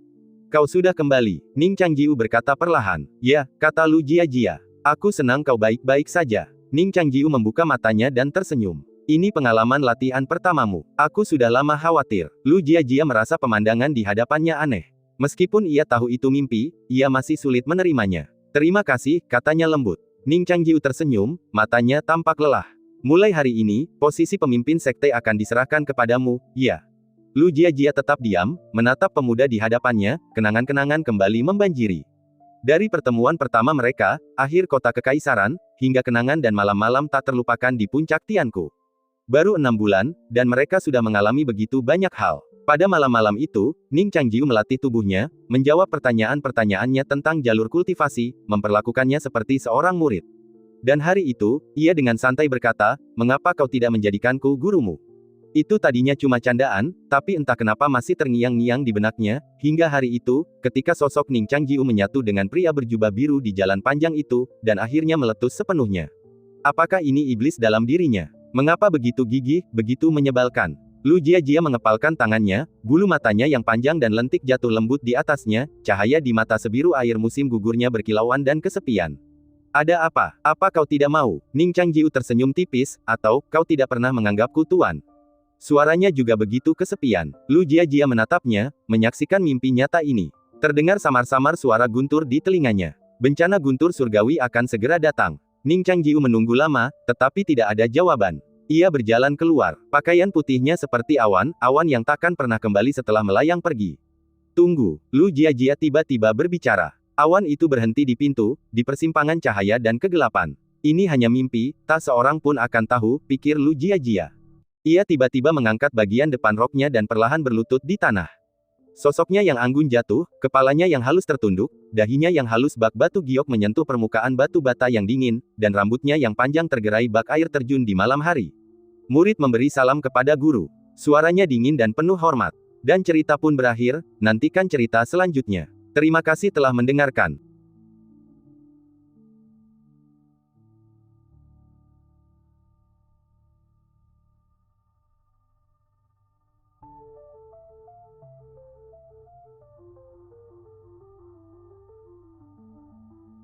Kau sudah kembali, Ning Changjiu berkata perlahan. Ya, kata Lu Jiajia. Aku senang kau baik-baik saja. Ning Changjiu membuka matanya dan tersenyum. Ini pengalaman latihan pertamamu. Aku sudah lama khawatir. Lu Jiajia merasa pemandangan di hadapannya aneh. Meskipun ia tahu itu mimpi, ia masih sulit menerimanya. Terima kasih, katanya lembut. Ning Changjiu tersenyum, matanya tampak lelah. Mulai hari ini, posisi pemimpin sekte akan diserahkan kepadamu, ya. Lu Jiajia tetap diam, menatap pemuda di hadapannya, kenangan-kenangan kembali membanjiri. Dari pertemuan pertama mereka, akhir kota kekaisaran, hingga kenangan dan malam-malam tak terlupakan di puncak Tianku. Baru 6 bulan, dan mereka sudah mengalami begitu banyak hal. Pada malam-malam itu, Ning Changjiu melatih tubuhnya, menjawab pertanyaan-pertanyaannya tentang jalur kultivasi, memperlakukannya seperti seorang murid. Dan hari itu, ia dengan santai berkata, "Mengapa kau tidak menjadikanku gurumu?" Itu tadinya cuma candaan, tapi entah kenapa masih terngiang-ngiang di benaknya, hingga hari itu, ketika sosok Ning Changjiu menyatu dengan pria berjubah biru di jalan panjang itu, dan akhirnya meletus sepenuhnya. Apakah ini iblis dalam dirinya? Mengapa begitu gigih, begitu menyebalkan? Lu Jiajia mengepalkan tangannya, bulu matanya yang panjang dan lentik jatuh lembut di atasnya, cahaya di mata sebiru air musim gugurnya berkilauan dan kesepian. Ada apa? Apa kau tidak mau? Ning Changjiu tersenyum tipis, atau, kau tidak pernah menganggapku tuan? Suaranya juga begitu kesepian. Lu Jiajia menatapnya, menyaksikan mimpi nyata ini. Terdengar samar-samar suara guntur di telinganya. Bencana guntur surgawi akan segera datang. Ning Changjiu menunggu lama, tetapi tidak ada jawaban. Ia berjalan keluar. Pakaian putihnya seperti awan, awan yang takkan pernah kembali setelah melayang pergi. Tunggu, Lu Jiajia tiba-tiba berbicara. Awan itu berhenti di pintu, di persimpangan cahaya dan kegelapan. Ini hanya mimpi, tak seorang pun akan tahu, pikir Lu Jiajia. Ia tiba-tiba mengangkat bagian depan roknya dan perlahan berlutut di tanah. Sosoknya yang anggun jatuh, kepalanya yang halus tertunduk, dahinya yang halus bak batu giok menyentuh permukaan batu bata yang dingin, dan rambutnya yang panjang tergerai bak air terjun di malam hari. Murid memberi salam kepada guru. Suaranya dingin dan penuh hormat. Dan cerita pun berakhir, nantikan cerita selanjutnya. Terima kasih telah mendengarkan.